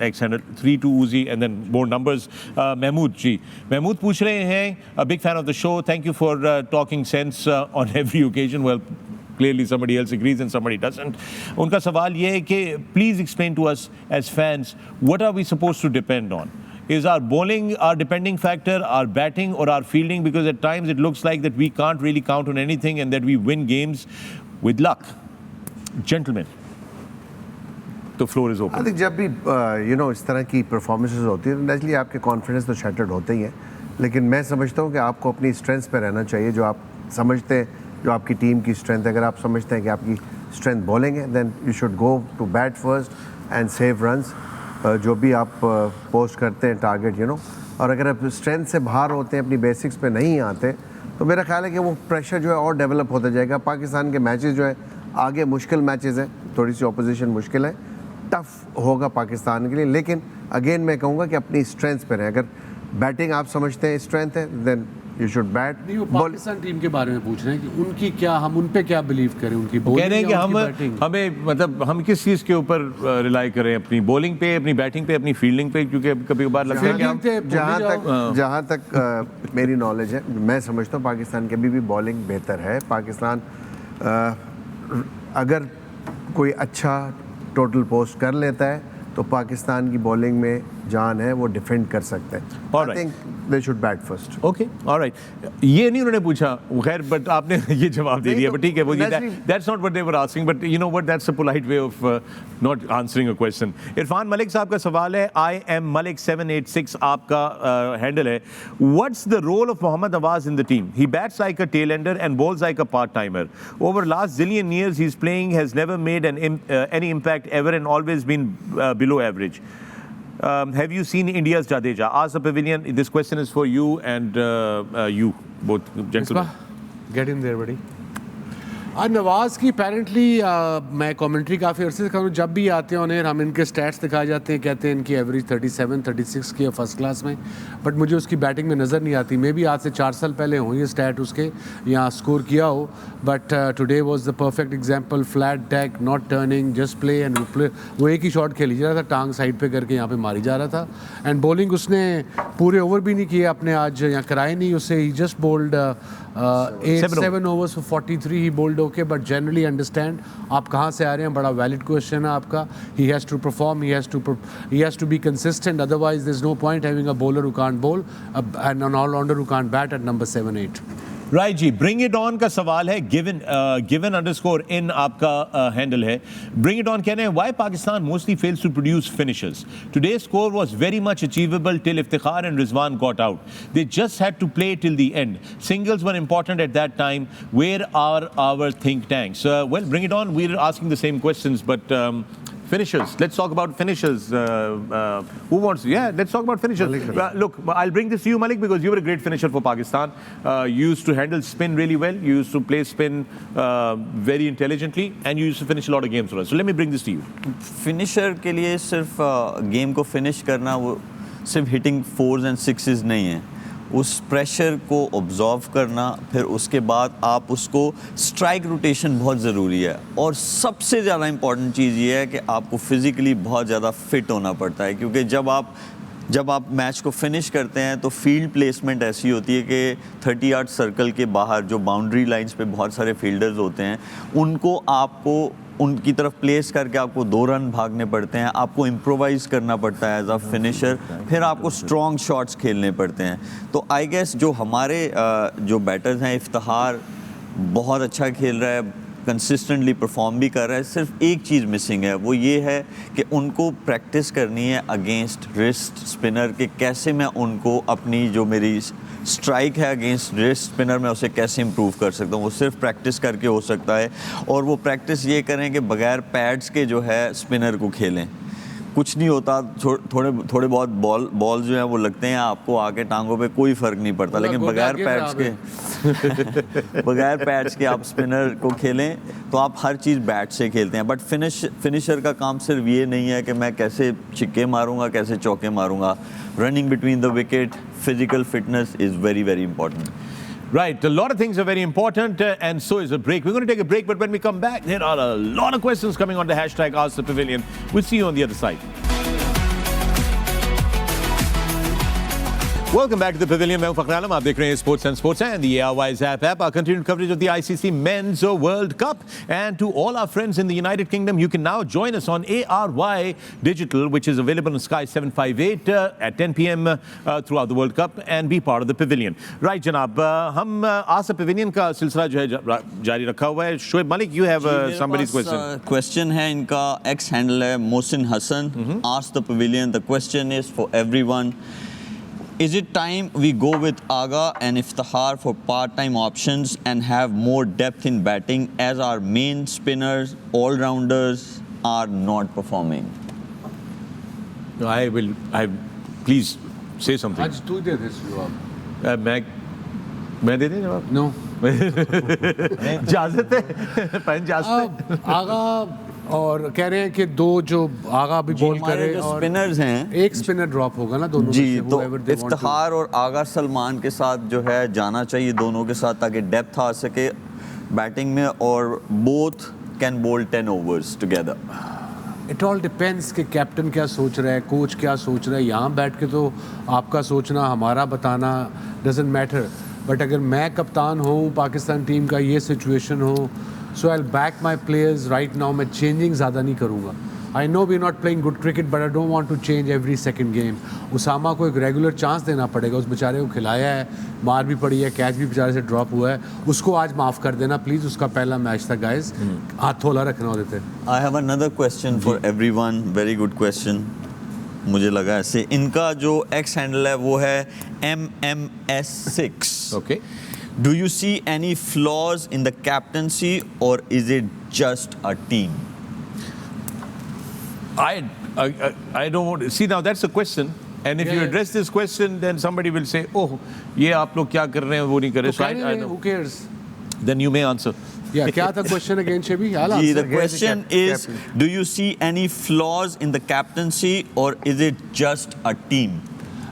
Speaker 1: X handle 32 Uzi and then more numbers. Mahmood ji, Mahmood पूछ रहे हैं, a big fan of the show. Thank you for talking sense on every occasion. Well, clearly somebody else agrees and somebody doesn't. उनका सवाल ये है कि please explain to us as fans, what are we supposed to depend on? Is our bowling our depending factor, our batting or our fielding? Because at times it looks like that we can't really count on anything and that we win games with luck. Gentlemen, the floor is open.
Speaker 5: I think जब भी इस तरह की performances होती है तो naturally आपके confidence तो शैटर्ड होते ही हैं, लेकिन मैं समझता हूँ कि आपको अपनी स्ट्रेंथ्स पे रहना चाहिए. जो आप समझते हैं, जो आपकी टीम की स्ट्रेंथ है, अगर आप समझते हैं कि आपकी स्ट्रेंथ बॉलिंग है, then you should go to bat first and save runs. जो भी आप पोस्ट करते हैं टारगेट और अगर आप स्ट्रेंथ से बाहर होते हैं, अपनी बेसिक्स पे नहीं आते, तो मेरा ख्याल है कि वो प्रेशर जो है और डेवलप होता जाएगा. पाकिस्तान के मैचेस जो है आगे मुश्किल मैचेस हैं, थोड़ी सी ऑपोजिशन मुश्किल है, टफ होगा पाकिस्तान के लिए, लेकिन अगेन मैं कहूँगा कि अपनी स्ट्रेंथ पर है। अगर बैटिंग आप समझते हैं स्ट्रेंथ है, देन यू शुड बैट।
Speaker 4: नहीं, वो पाकिस्तान टीम के बारे में पूछ रहे हैं कि उनकी क्या, हम उन पे क्या बिलीव करें, उनकी
Speaker 1: कह रहे हैं कि
Speaker 4: bowling या
Speaker 1: हम
Speaker 4: उनकी batting?
Speaker 1: हमें मतलब हम किस चीज़ के ऊपर रिलाई करें, अपनी बॉलिंग पे, अपनी बैटिंग पे, अपनी फील्डिंग पे, क्योंकि कभी कभार लगता है कि हम
Speaker 5: जहाँ तक मेरी नॉलेज है, मैं समझता हूँ पाकिस्तान की अभी भी बॉलिंग बेहतर है। पाकिस्तान अगर कोई अच्छा टोटल पोस्ट कर लेता है तो पाकिस्तान की बॉलिंग में जान है, वो डिफेंड कर सकते हैं।
Speaker 1: All
Speaker 5: I think they should bat first.
Speaker 1: Okay alright, ये नहीं उन्होंने पूछा, खैर, बट आपने ये जवाब दे
Speaker 5: नहीं
Speaker 1: दिया,
Speaker 5: तो
Speaker 1: बट ठीक है, वो
Speaker 5: naturally-
Speaker 1: that's not what they were asking, but you know what, that's a polite way of not answering a question. Irfan Malik साहब का सवाल है, आई एम मलिक 786 आपका हैंडल है, what's the role of Mohammad Nawaz in the team? He bats like a tail ender and bowls like a part timer. Over last zillion years he is playing has never made any impact ever and always been below average. Have you seen India's Jadeja? Ask the pavilion. This question is for you and you, both gentlemen.
Speaker 4: Get in their बड़ी। आज नवाज़ की apparently मैं commentary काफ़ी अर्से से करूँ, जब भी आते हैं ऑनएयर हम इनके स्टैट्स दिखाए जाते हैं, कहते हैं इनकी एवरेज 37 36 की है फर्स्ट क्लास में, बट मुझे उसकी बैटिंग में नज़र नहीं आती। मे भी आज से 4 साल पहले हो ये स्टैट उसके यहाँ स्कोर किया हो, but today was the perfect example, flat deck, not turning, just play and play. वो एक ही शॉट खेली जा रहा था, टांग साइड पे करके यहाँ पे मारी जा रहा था, एंड बॉलिंग उसने पूरे ओवर भी नहीं किए अपने, आज यहाँ कराए नहीं उससे। He just bowled 7 overs for 43 he bowled okay, but generally understand आप कहाँ से आ रहे हैं, बड़ा वैलिड क्वेश्चन है आपका। He has to perform, he has to be consistent, otherwise there is no point having a bowler who can't bowl and an all-rounder who can't bat at number 7-8.
Speaker 1: Right जी, bring it on का सवाल है, given underscore इन आपका handle है। Bring it on कह रहे हैं, why Pakistan mostly fails to produce finishers? Today's score was very much achievable till Iftikhar and Rizwan got out, they just had to play till the end, singles were important at that time, where are our think tanks? Well, bring it on, we are asking the same questions, but finishers, let's talk about finishers. Who wants? Yeah, let's talk about finishers. Look, I'll bring this to you, Malik, because you were a great finisher for Pakistan. You used to handle spin really well. You used to play spin very intelligently, and you used to finish a lot of games for us. So let me bring this to you.
Speaker 2: Finisher के लिए सिर्फ game को finish करना, वो सिर्फ hitting 4s and 6s नहीं है, उस प्रेशर को ऑब्जॉर्व करना, फिर उसके बाद आप उसको स्ट्राइक रोटेशन बहुत ज़रूरी है, और सबसे ज़्यादा इम्पॉर्टेंट चीज़ ये है कि आपको फिज़िकली बहुत ज़्यादा फिट होना पड़ता है, क्योंकि जब आप मैच को फिनिश करते हैं तो फील्ड प्लेसमेंट ऐसी होती है कि 30 यार्ड सर्कल के बाहर जो बाउंड्री लाइंस पे बहुत सारे फील्डर्स होते हैं, उनको आपको उनकी तरफ प्लेस करके आपको 2 रन भागने पड़ते हैं, आपको इम्प्रोवाइज़ करना पड़ता है एज अ फिनिशर, फिर आपको स्ट्रॉन्ग शॉट्स खेलने पड़ते हैं। तो आई गेस जो हमारे जो बैटर्स हैं, इफ्तिखार बहुत अच्छा खेल रहा है, कंसिस्टेंटली परफॉर्म भी कर रहा है, सिर्फ एक चीज़ मिसिंग है, वो ये है कि उनको प्रैक्टिस करनी है अगेंस्ट रिस्ट स्पिनर, कि कैसे मैं उनको अपनी जो मेरी स्ट्राइक है अगेंस्ट रिस्ट स्पिनर में उसे कैसे इंप्रूव कर सकता हूँ। वो सिर्फ प्रैक्टिस करके हो सकता है, और वो प्रैक्टिस ये करें कि बगैर पैड्स के जो है स्पिनर को खेलें। कुछ नहीं होता, थोड़े बहुत बॉल जो है वो लगते हैं आपको आके टांगों पे, कोई फ़र्क नहीं पड़ता, लेकिन बगैर पैड्स के आप स्पिनर को खेलें तो आप हर चीज़ बैट से खेलते हैं। बट फिनिशर का काम सिर्फ ये नहीं है कि मैं कैसे छिक्के मारूंगा, कैसे चौके मारूंगा। Running between the wicket, physical fitness is very very important.
Speaker 1: Right, a lot of things are very important, and so is a break. We're going to take a break, but when we come back, there are a lot of questions coming on the hashtag Ask the Pavilion. We'll see you on the other side. Welcome back to the Pavilion. मैं हूं फखर आलम, आप देख रहे हैं Sports and Sports and the ARY's app. Our continued coverage of the ICC Men's World Cup. And to all our friends in the United Kingdom, you can now join us on ARY Digital, which is available on Sky 758 at 10 p.m. Throughout the World Cup, and be part of the Pavilion. Right, जनाब, हम Ask the Pavilion का सिलसिला जो है जारी रखा हुआ है. Shoaib Malik, you have somebody's question.
Speaker 2: Question है, इनका X handle है Mohsin Hasan. Ask the Pavilion. The question is for everyone. Is it time we go with Aga and Iftihar for part-time options and have more depth in batting, as our main spinners, all-rounders are not performing?
Speaker 1: Please say something.
Speaker 4: आज तू दे दे जवाब।
Speaker 1: मैं दे दें जवाब?
Speaker 4: No.
Speaker 1: इजाजत है, इजाजत है।
Speaker 4: आगा और कह रहे हैं कि दो जो आगा भी बॉल
Speaker 2: हमारे
Speaker 4: करे
Speaker 2: जो
Speaker 4: और
Speaker 2: स्पिनर्स हैं
Speaker 4: एक स्पिनर ड्रॉप होगा ना दोनों
Speaker 2: जी,
Speaker 4: में से,
Speaker 2: तो
Speaker 4: whoever they want to.
Speaker 2: Iftikhar और आगा सलमान के साथ जो है जाना चाहिए दोनों के साथ, ताकि डेप्थ आ सके बैटिंग में, और बोथ कैन बोल 10 overs together.
Speaker 4: It all depends कि कैप्टन क्या सोच रहा है, कोच क्या सोच रहा है। यहाँ बैठ के तो आपका सोचना, हमारा बताना डजेंट मैटर, बट अगर मैं कप्तान हूँ पाकिस्तान टीम का, ये सिचुएशन हो, so I will back my players right now. मैं चेंजिंग ज़्यादा नहीं करूँगा। I know we not playing good cricket but I don't want to change every second game. Usama को एक रेगुलर चांस देना पड़ेगा, उस बेचारे को खिलाया है, मार भी पड़ी है, कैच भी बेचारे से ड्रॉप हुआ है, उसको आज माफ़ कर देना प्लीज़। उसका पहला मैच था गाइस, हाथ थोला रखना होते थे।
Speaker 2: I have another question for everyone, very good question. मुझे लगा ऐसे, इनका जो एक्स हैंडल है वो है MMS6।
Speaker 1: Okay.
Speaker 2: Do you see any flaws in the captaincy or is it just a team?
Speaker 1: I don't want to see, now that's a question, and if
Speaker 4: Yeah,
Speaker 1: you
Speaker 4: yeah.
Speaker 1: address this question then somebody will say, oh ये आप लोग क्या कर रहे हैं वो नहीं कर रहे, so I know.
Speaker 4: Who cares?
Speaker 1: Then you may answer.
Speaker 4: Yeah, क्या था question again शेबी?
Speaker 2: Ji, the question is, do you see any flaws in the captaincy or is it just a team?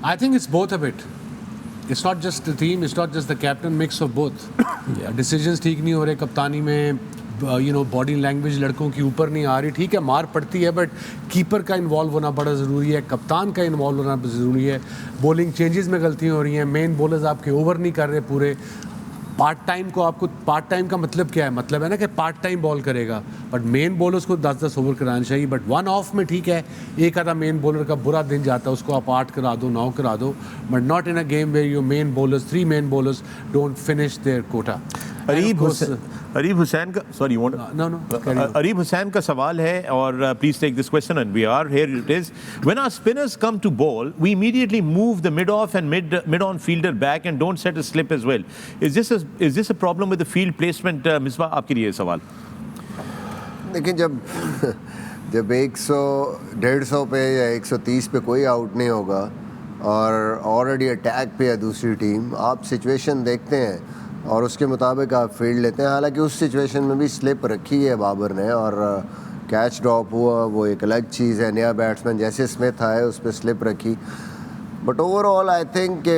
Speaker 4: I think it's both of it. It's not just the team, it's not just the captain, mix of both. Decisions ठीक नहीं हो रहे कप्तानी में, you know body language लड़कों की ऊपर नहीं आ रही। ठीक है मार पड़ती है बट कीपर का इन्वॉल्व होना बड़ा ज़रूरी है, कप्तान का इन्वॉल्व होना ज़रूरी है। बॉलिंग चेंजेस में गलतियाँ हो रही हैं, मेन बॉलर्स आपके ओवर नहीं कर रहे पूरे। पार्ट टाइम को आपको, पार्ट टाइम का मतलब क्या है? मतलब है ना कि पार्ट टाइम बॉल करेगा, बट मेन बॉलर्स को 10-10 ओवर कराना चाहिए। बट वन ऑफ में ठीक है, एक आधा मेन बॉलर का बुरा दिन जाता है, उसको आप 8 करा दो, 9 करा दो, but not in a game where your main bowlers, 3 main bowlers don't finish their quota.
Speaker 1: Arib Hussain का, sorry, you want to?
Speaker 4: No, carry on.
Speaker 1: Areeb Hussain का सवाल है, और please take this question and we are here. It is, when our spinners come to bowl, we immediately move the mid off and mid on fielder back and don't set a slip as well. Is this a problem with the field placement? Misbah, आपके लिए सवाल।
Speaker 3: देखिए जब 100-150 पे या 130 पे कोई out नहीं होगा और ऑलरेडी अटैक पे है दूसरी टीम, आप सिचुएशन देखते हैं और उसके मुताबिक आप फील्ड लेते हैं। हालांकि उस सिचुएशन में भी स्लिप रखी है बाबर ने और कैच ड्रॉप हुआ, वो एक अलग चीज़ है। नया बैट्समैन जैसे स्मिथ आए उस पर स्लिप रखी, बट ओवरऑल आई थिंक कि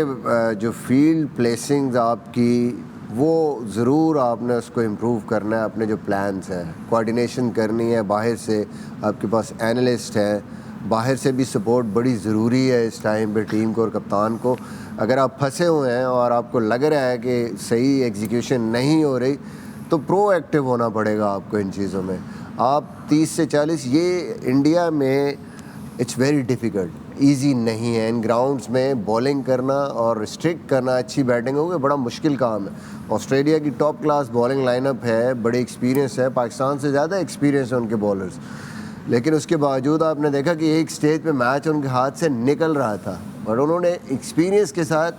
Speaker 3: जो फील्ड प्लेसिंग्स आपकी, वो ज़रूर आपने उसको इम्प्रूव करना है। अपने जो प्लान्स हैं, कोऑर्डिनेशन करनी है, बाहर से आपके पास एनालिस्ट हैं, बाहर से भी सपोर्ट बड़ी ज़रूरी है इस टाइम पे टीम को और कप्तान को। अगर आप फंसे हुए हैं और आपको लग रहा है कि सही एग्जीक्यूशन नहीं हो रही, तो प्रोएक्टिव होना पड़ेगा आपको इन चीज़ों में। आप 30 से 40, ये इंडिया में इट्स वेरी डिफ़िकल्ट, ईजी नहीं है। इन ग्राउंड्स में बॉलिंग करना और रिस्ट्रिक्ट करना अच्छी बैटिंग होगी, बड़ा मुश्किल काम है। ऑस्ट्रेलिया की टॉप क्लास बॉलिंग लाइनअप है, बड़े एक्सपीरियंस है, पाकिस्तान से ज़्यादा एक्सपीरियंस है उनके बॉलर्स, लेकिन उसके बावजूद आपने देखा कि एक स्टेज पे मैच उनके हाथ से निकल रहा था, और उन्होंने एक्सपीरियंस के साथ,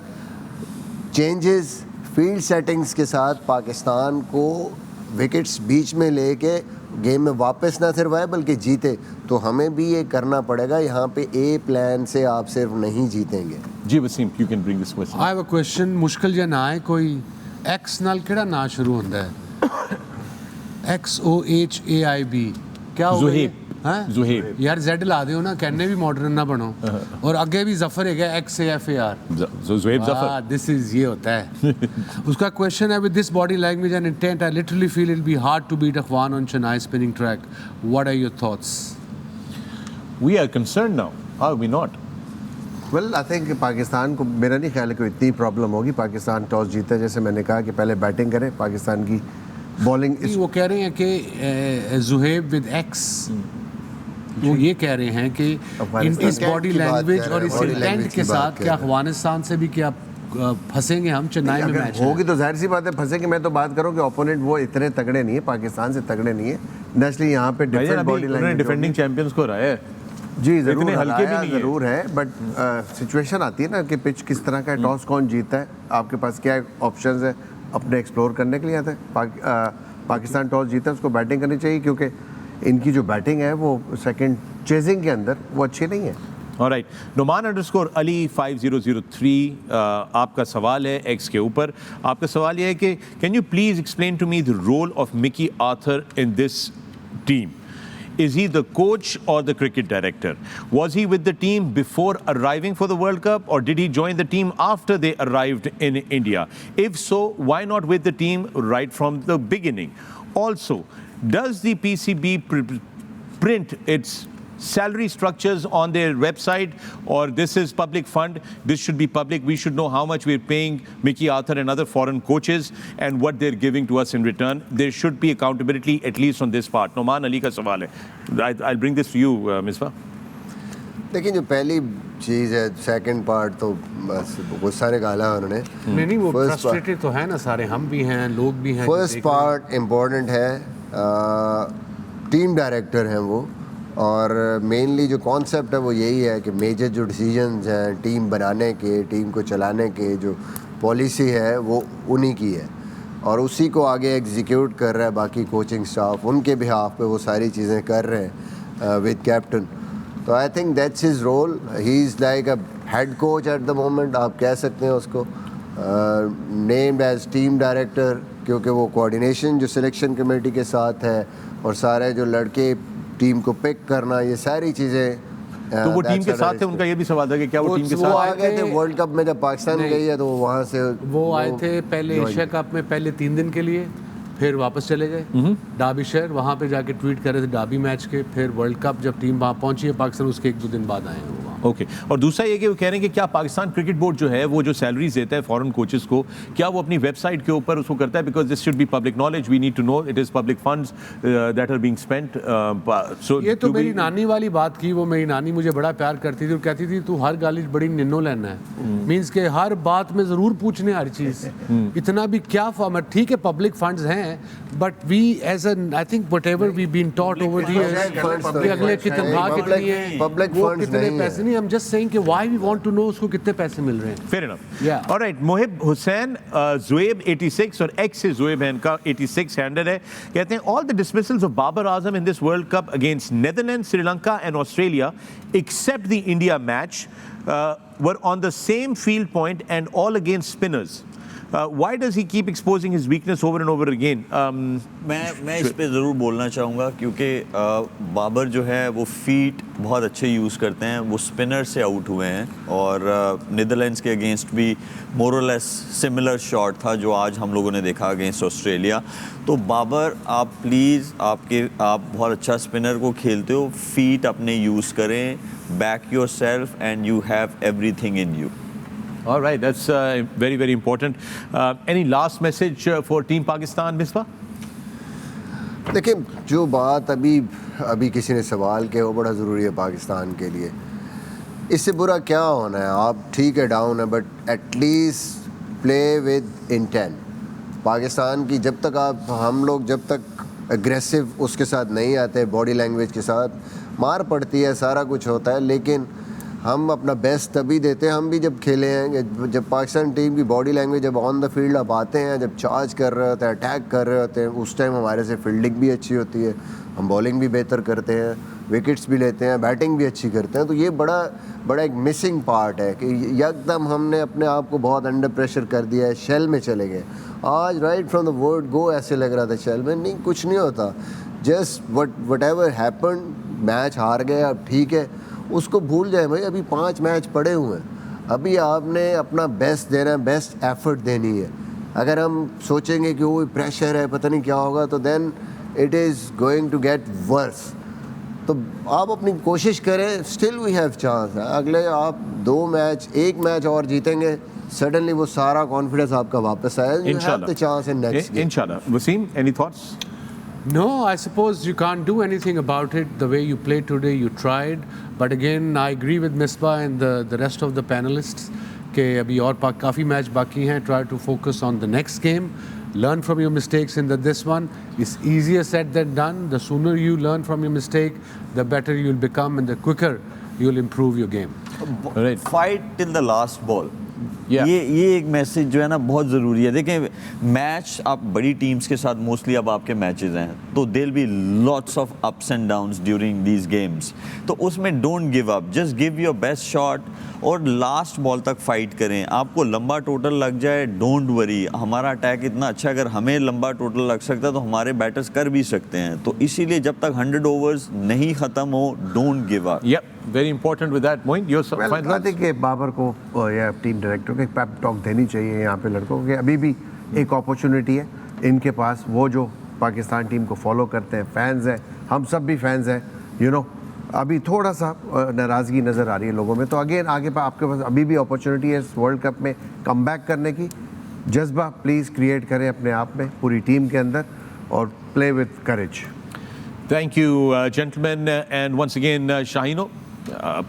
Speaker 3: चेंजेस, फील्ड सेटिंग्स के साथ पाकिस्तान को विकेट्स बीच में लेके गेम में वापस ना सिर्फ आए बल्कि जीते। तो हमें भी ये करना पड़ेगा। यहाँ पे ए प्लान से आप सिर्फ नहीं जीतेंगे।
Speaker 1: जी Wasim, you can bring this question.
Speaker 4: I have a question, मुश्किल या ना है कोई, एक्स नाल केड़ा ना शुरू होता है? XOHAIB क्या हो गया?
Speaker 1: जुहेब।
Speaker 4: हाँ?
Speaker 1: जुहेब।
Speaker 4: यार जेड ला दो ना, कहने भी मॉडर्न ना बनो। और आगे भी जफर है क्या? XAFAR।
Speaker 1: Zuhaib Zafar.
Speaker 4: This is, ये होता है। उसका क्वेश्चन है, with this body language and intent I literally feel it be hard to beat Afghan on Chennai spinning track. What are your thoughts?
Speaker 1: We are concerned now. Are we not?
Speaker 5: Well I think Pakistan को, मेरा नहीं ख्याल है कोई इतनी problem होगी। Pakistan toss जीता, जैसे मैंने कहा कि पहले बैटिंग करें, पाकिस्तान की बॉलिंग
Speaker 4: वो कह रहे हैं कि जुहेब विद एक्स, वो ये कह रहे हैं कि इस बॉडी लैंग्वेज और इस इंटेंट के साथ क्या अफगानिस्तान से भी क्या फंसेंगे हम चेन्नई में मैच
Speaker 5: होगी तो जाहिर सी बात है फंसेंगे। मैं तो बात करूं कि ओपोनेंट वो इतने तगड़े नहीं है, पाकिस्तान से तगड़े नहीं है। नेचुरली यहाँ पे different body language,
Speaker 1: defending champions को हराया है
Speaker 5: जी जरूर,
Speaker 1: इतने हल्के भी नहीं
Speaker 5: जरूर है, बट सिचुएशन आती है ना कि पिच किस तरह का है, टॉस कौन जीता है, आपके पास क्या ऑप्शंस है अपने एक्सप्लोर करने के लिए आता है। पाकिस्तान टॉस जीता है, उसको बैटिंग करनी चाहिए, क्योंकि इनकी जो बैटिंग है वो सेकंड चेजिंग के अंदर वो अच्छी नहीं है।
Speaker 1: ऑलराइट, Noman_Ali 5003, आपका सवाल है एक्स के ऊपर। आपका सवाल यह है कि can you please explain to me the role of Mickey Arthur in this team? Is he the coach or the cricket director? Was he with the team before arriving for the World Cup, or did he join the team after they arrived in India? If so, why not with the team right from the beginning? Also, does the PCB print its salary structures on their website, or this is public fund? This should be public. We should know how much we're paying Mickey Arthur and other foreign coaches and what they're giving to us in return. There should be accountability, at least on this part. Noman Ali का सवाल है. I'll bring this to you, Misbah.
Speaker 3: देखिए, जो पहली चीज़ है, second part तो बस गुस्सा निकाला उन्होंने.
Speaker 4: नहीं वो
Speaker 3: First part-
Speaker 4: फ्रस्ट्रेटेड तो है ना सारे, हम भी हैं, लोग भी हैं. जो
Speaker 3: फर्स्ट
Speaker 4: देख रहे हैं.
Speaker 3: पार्ट इम्पोर्टेंट है. टीम डायरेक्टर हैं वो, और मेनली जो कॉन्सेप्ट है वो यही है कि मेजर जो डिसीजंस हैं टीम बनाने के, टीम को चलाने के, जो पॉलिसी है वो उन्हीं की है, और उसी को आगे एग्जीक्यूट कर रहा है बाकी कोचिंग स्टाफ. उनके बिहाफ पे वो सारी चीज़ें कर रहे हैं विद कैप्टन. तो I think that's his role. He is like a head coach at the moment, आप कह सकते हैं उसको, नेम्ड एज टीम डायरेक्टर, क्योंकि वो कोऑर्डिनेशन जो सिलेक्शन कमेटी के साथ है, और सारे जो लड़के टीम को पिक करना, ये सारी चीज़ें.
Speaker 1: तो वो टीम के साथ है. उनका ये भी सवाल था कि क्या वो टीम के
Speaker 3: वो
Speaker 1: साथ
Speaker 3: आ गए थे वर्ल्ड कप में जब पाकिस्तान
Speaker 4: नहीं।
Speaker 3: गई है, तो वहाँ से
Speaker 4: वो आए थे पहले एशिया कप में, पहले 3 दिन के लिए, फिर वापस चले गए डाबी शहर. वहाँ पे जाके ट्वीट कर रहे थे डाबी मैच के. फिर वर्ल्ड कप जब टीम वहाँ पहुंची है पाकिस्तान, उसके 1-2 दिन बाद आए हैं वो वहाँ.
Speaker 1: ओके. और दूसरा ये कि वो कह रहे हैं कि क्या पाकिस्तान क्रिकेट बोर्ड जो है वो जो सैलरीज देता है फॉरेन कोचेस को, क्या वो अपनी वेबसाइट के ऊपर उसको करता है? Because this should be public knowledge. We need to know it is public funds that are being spent. So
Speaker 4: ये तो मेरी नानी वाली बात की. वो मेरी नानी मुझे बड़ा प्यार करती थी और कहती थी तू हर गाली बड़ी निन्नो लेना है. मींस के हर बात में ज़रूर पूछने हर चीज़. इतना भी क्या फॉर्मेट. ठीक है पब्लिक फंड्स हैं, but we as an I think whatever we been taught over the years कि अगले की तनख्वाह कितनी है,
Speaker 3: public
Speaker 4: वो
Speaker 3: funds
Speaker 4: कितने
Speaker 3: नहीं है.
Speaker 4: पैसे नहीं. हम जस्ट सेइंग कि why we want to know उसको कितने पैसे मिल रहे हैं.
Speaker 1: Fair enough.
Speaker 4: Yeah.
Speaker 1: All right. Mohib Hussain, Zoeb 86 और X से Zoeb है इनका 86 हैंडल है. कहते हैं all the dismissals of Babar Azam in this World Cup against Netherlands, Sri Lanka and Australia, except the India match, were on the same field point and all against spinners. Why does he keep exposing his weakness over and over again?
Speaker 2: मैं इस पे ज़रूर बोलना चाहूँगा, क्योंकि बाबर जो है वो फीट बहुत अच्छे यूज़ करते हैं. वो स्पिनर से आउट हुए हैं, और नीदरलैंड्स के अगेंस्ट भी मोरलेस सिमिलर शॉट था जो आज हम लोगों ने देखा अगेंस्ट ऑस्ट्रेलिया. तो बाबर, आप प्लीज़, आप बहुत अच्छा स्पिनर को खेलते हो, फीट अपने यूज़ करें, back your self and you have everything in you.
Speaker 1: All right. That's very, very important. Any last message for Team Pakistan, Misbah?
Speaker 3: देखिए, जो बात अभी किसी ने सवाल किया वो बड़ा ज़रूरी है पाकिस्तान के लिए. इससे बुरा क्या होना है? आप ठीक है डाउन है, but at least play with intent. Pakistan की जब तक हम लोग जब तक एग्रेसिव उसके साथ नहीं आते, बॉडी लैंग्वेज के साथ मार पड़ती है, सारा कुछ होता है, लेकिन हम अपना बेस्ट तभी देते हैं. हम भी जब खेले हैं, जब पाकिस्तान टीम की बॉडी लैंग्वेज जब ऑन द फील्ड आप आते हैं, जब चार्ज कर रहे होते हैं, अटैक कर रहे होते हैं, उस टाइम हमारे से फील्डिंग भी अच्छी होती है, हम बॉलिंग भी बेहतर करते हैं, विकेट्स भी लेते हैं, बैटिंग भी अच्छी करते हैं. तो ये बड़ा एक मिसिंग पार्ट है कि एकदम हमने अपने आप को बहुत अंडर प्रेशर कर दिया है, शेल में चले गए. आज right from the word go ऐसे लग रहा था शेल में. नहीं, कुछ नहीं होता. Just what ever happen, match हार गए, अब ठीक है, उसको भूल जाए भाई. अभी 5 मैच पड़े हुए हैं. अभी आपने अपना बेस्ट देना है, बेस्ट एफर्ट देनी है. अगर हम सोचेंगे कि वो प्रेशर है, पता नहीं क्या होगा, तो then it is going to get worse. तो आप अपनी कोशिश करें. Still we have chance. अगले आप 2 मैच, 1 मैच और जीतेंगे, सडनली वो सारा कॉन्फिडेंस आपका वापस आया. You have the chance in next game.
Speaker 1: Inshallah. Wasim, any thoughts?
Speaker 4: No, I suppose you can't do anything about it. The way you played today, you tried. But again, I agree with Misbah and the rest of the panelists कि अभी और काफ़ी match बाकी हैं. Try to focus on the next game. Learn from your mistakes in this one. It's easier said than done. The sooner you learn from your mistake, the better you'll become and the quicker you'll improve your game.
Speaker 1: Right.
Speaker 2: Fight till the last ball.
Speaker 1: Yeah.
Speaker 2: ये एक message जो है ना बहुत ज़रूरी है। देखें, match आप बड़ी टीम्स के साथ मोस्टली अब आपके मैचेस हैं, तो there be lots of ups and downs during these games. तो उसमें don't give up, just give your best shot और लास्ट बॉल तक फाइट करें। आपको लंबा टोटल लग जाए, डोंट वरी, हमारा अटैक इतना अच्छा, अगर हमें लंबा टोटल लग सकता है तो हमारे बैटर्स कर भी सकते हैं। तो इसीलिए जब तक 100 ओवर्स नहीं ख़त्म हो, don't give up.
Speaker 1: Yep, very important with that point. Your
Speaker 5: Well,
Speaker 1: final
Speaker 5: I
Speaker 1: thoughts?
Speaker 5: think कि बाबर को या टीम डायरेक्टर को एक पेप टॉक देनी चाहिए यहाँ पे लड़कों को कि अभी भी एक अपॉर्चुनिटी है इनके पास। वो जो पाकिस्तान टीम को फॉलो करते हैं, फैंस हैं, हम सब भी फैंस हैं, यू नो, अभी थोड़ा सा नाराज़गी नज़र आ रही है लोगों में। तो अगेन आगे आपके पास अभी भी अपॉर्चुनिटी है इस वर्ल्ड कप में कम बैक करने की। जज्बा प्लीज़ क्रिएट करें अपने आप में, पूरी टीम के अंदर, और play with courage.
Speaker 1: Thank you, gentlemen, and once again, Shahino,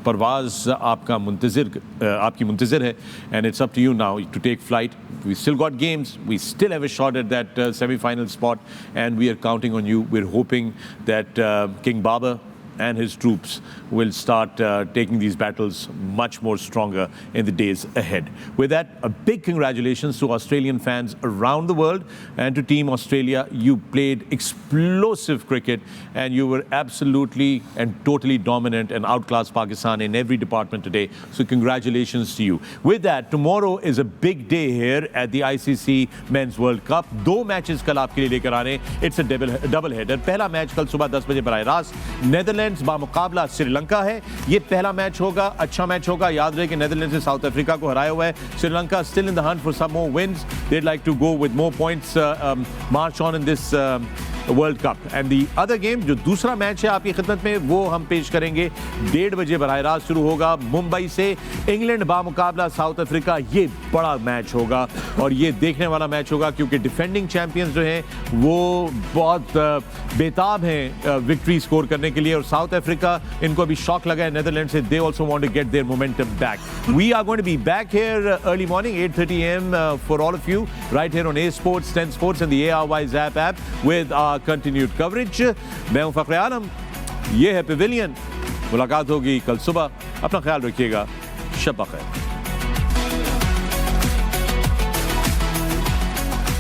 Speaker 1: परवाज़ आपका आपकी मुंतज़िर है, and it's up to you now to take flight. We still got games. We still have a shot at that semi-final spot, and we are counting on you. We're hoping that King Babar and his troops will start taking these battles much more stronger in the days ahead. With that, a big congratulations to Australian fans around the world and to Team Australia. You played explosive cricket and you were absolutely and totally dominant and outclassed Pakistan in every department today. So congratulations to you. With that, tomorrow is a big day here at the ICC Men's World Cup. 2 matches कल आपके लिए लेकर आ रहे हैं. It's a double header. पहला match कल सुबह 10 बजे बराह रास्त नेदरलैंड्स बामुकाबला श्रीलंका है. ये पहला मैच होगा, अच्छा मैच होगा. याद रहे कि नेदरलैंड्स ने साउथ अफ्रीका को हराया हुआ है. Sri Lanka still in the hunt for some more wins. They'd like to go with more points, march on in this world cup. And the other game, जो दूसरा मैच है आपकी खिदमत में, वो हम पेश करेंगे 1:30 बजे बराह रास्त. शुरू होगा मुंबई से. इंग्लैंड बामुकाबला साउथ अफ्रीका. ये बड़ा मैच होगा और ये देखने वाला मैच होगा क्योंकि डिफेंडिंग चैंपियंस जो हैं वो बहुत बेताब हैं विक्ट्री स्कोर करने के लिए. और साउथ अफ्रीका, इनको अभी शॉक लगा है नेदरलैंड से. They also want to get their momentum back. We are going to be back here early morning 8:30 AM for all of you right here on A Sports, 10 Sports and the ARY Zap app with continued coverage. मैं हूं फखरे आलम, ये है Pavilion. मुलाकात होगी कल सुबह. अपना ख्याल रखिएगा. शब बखैर.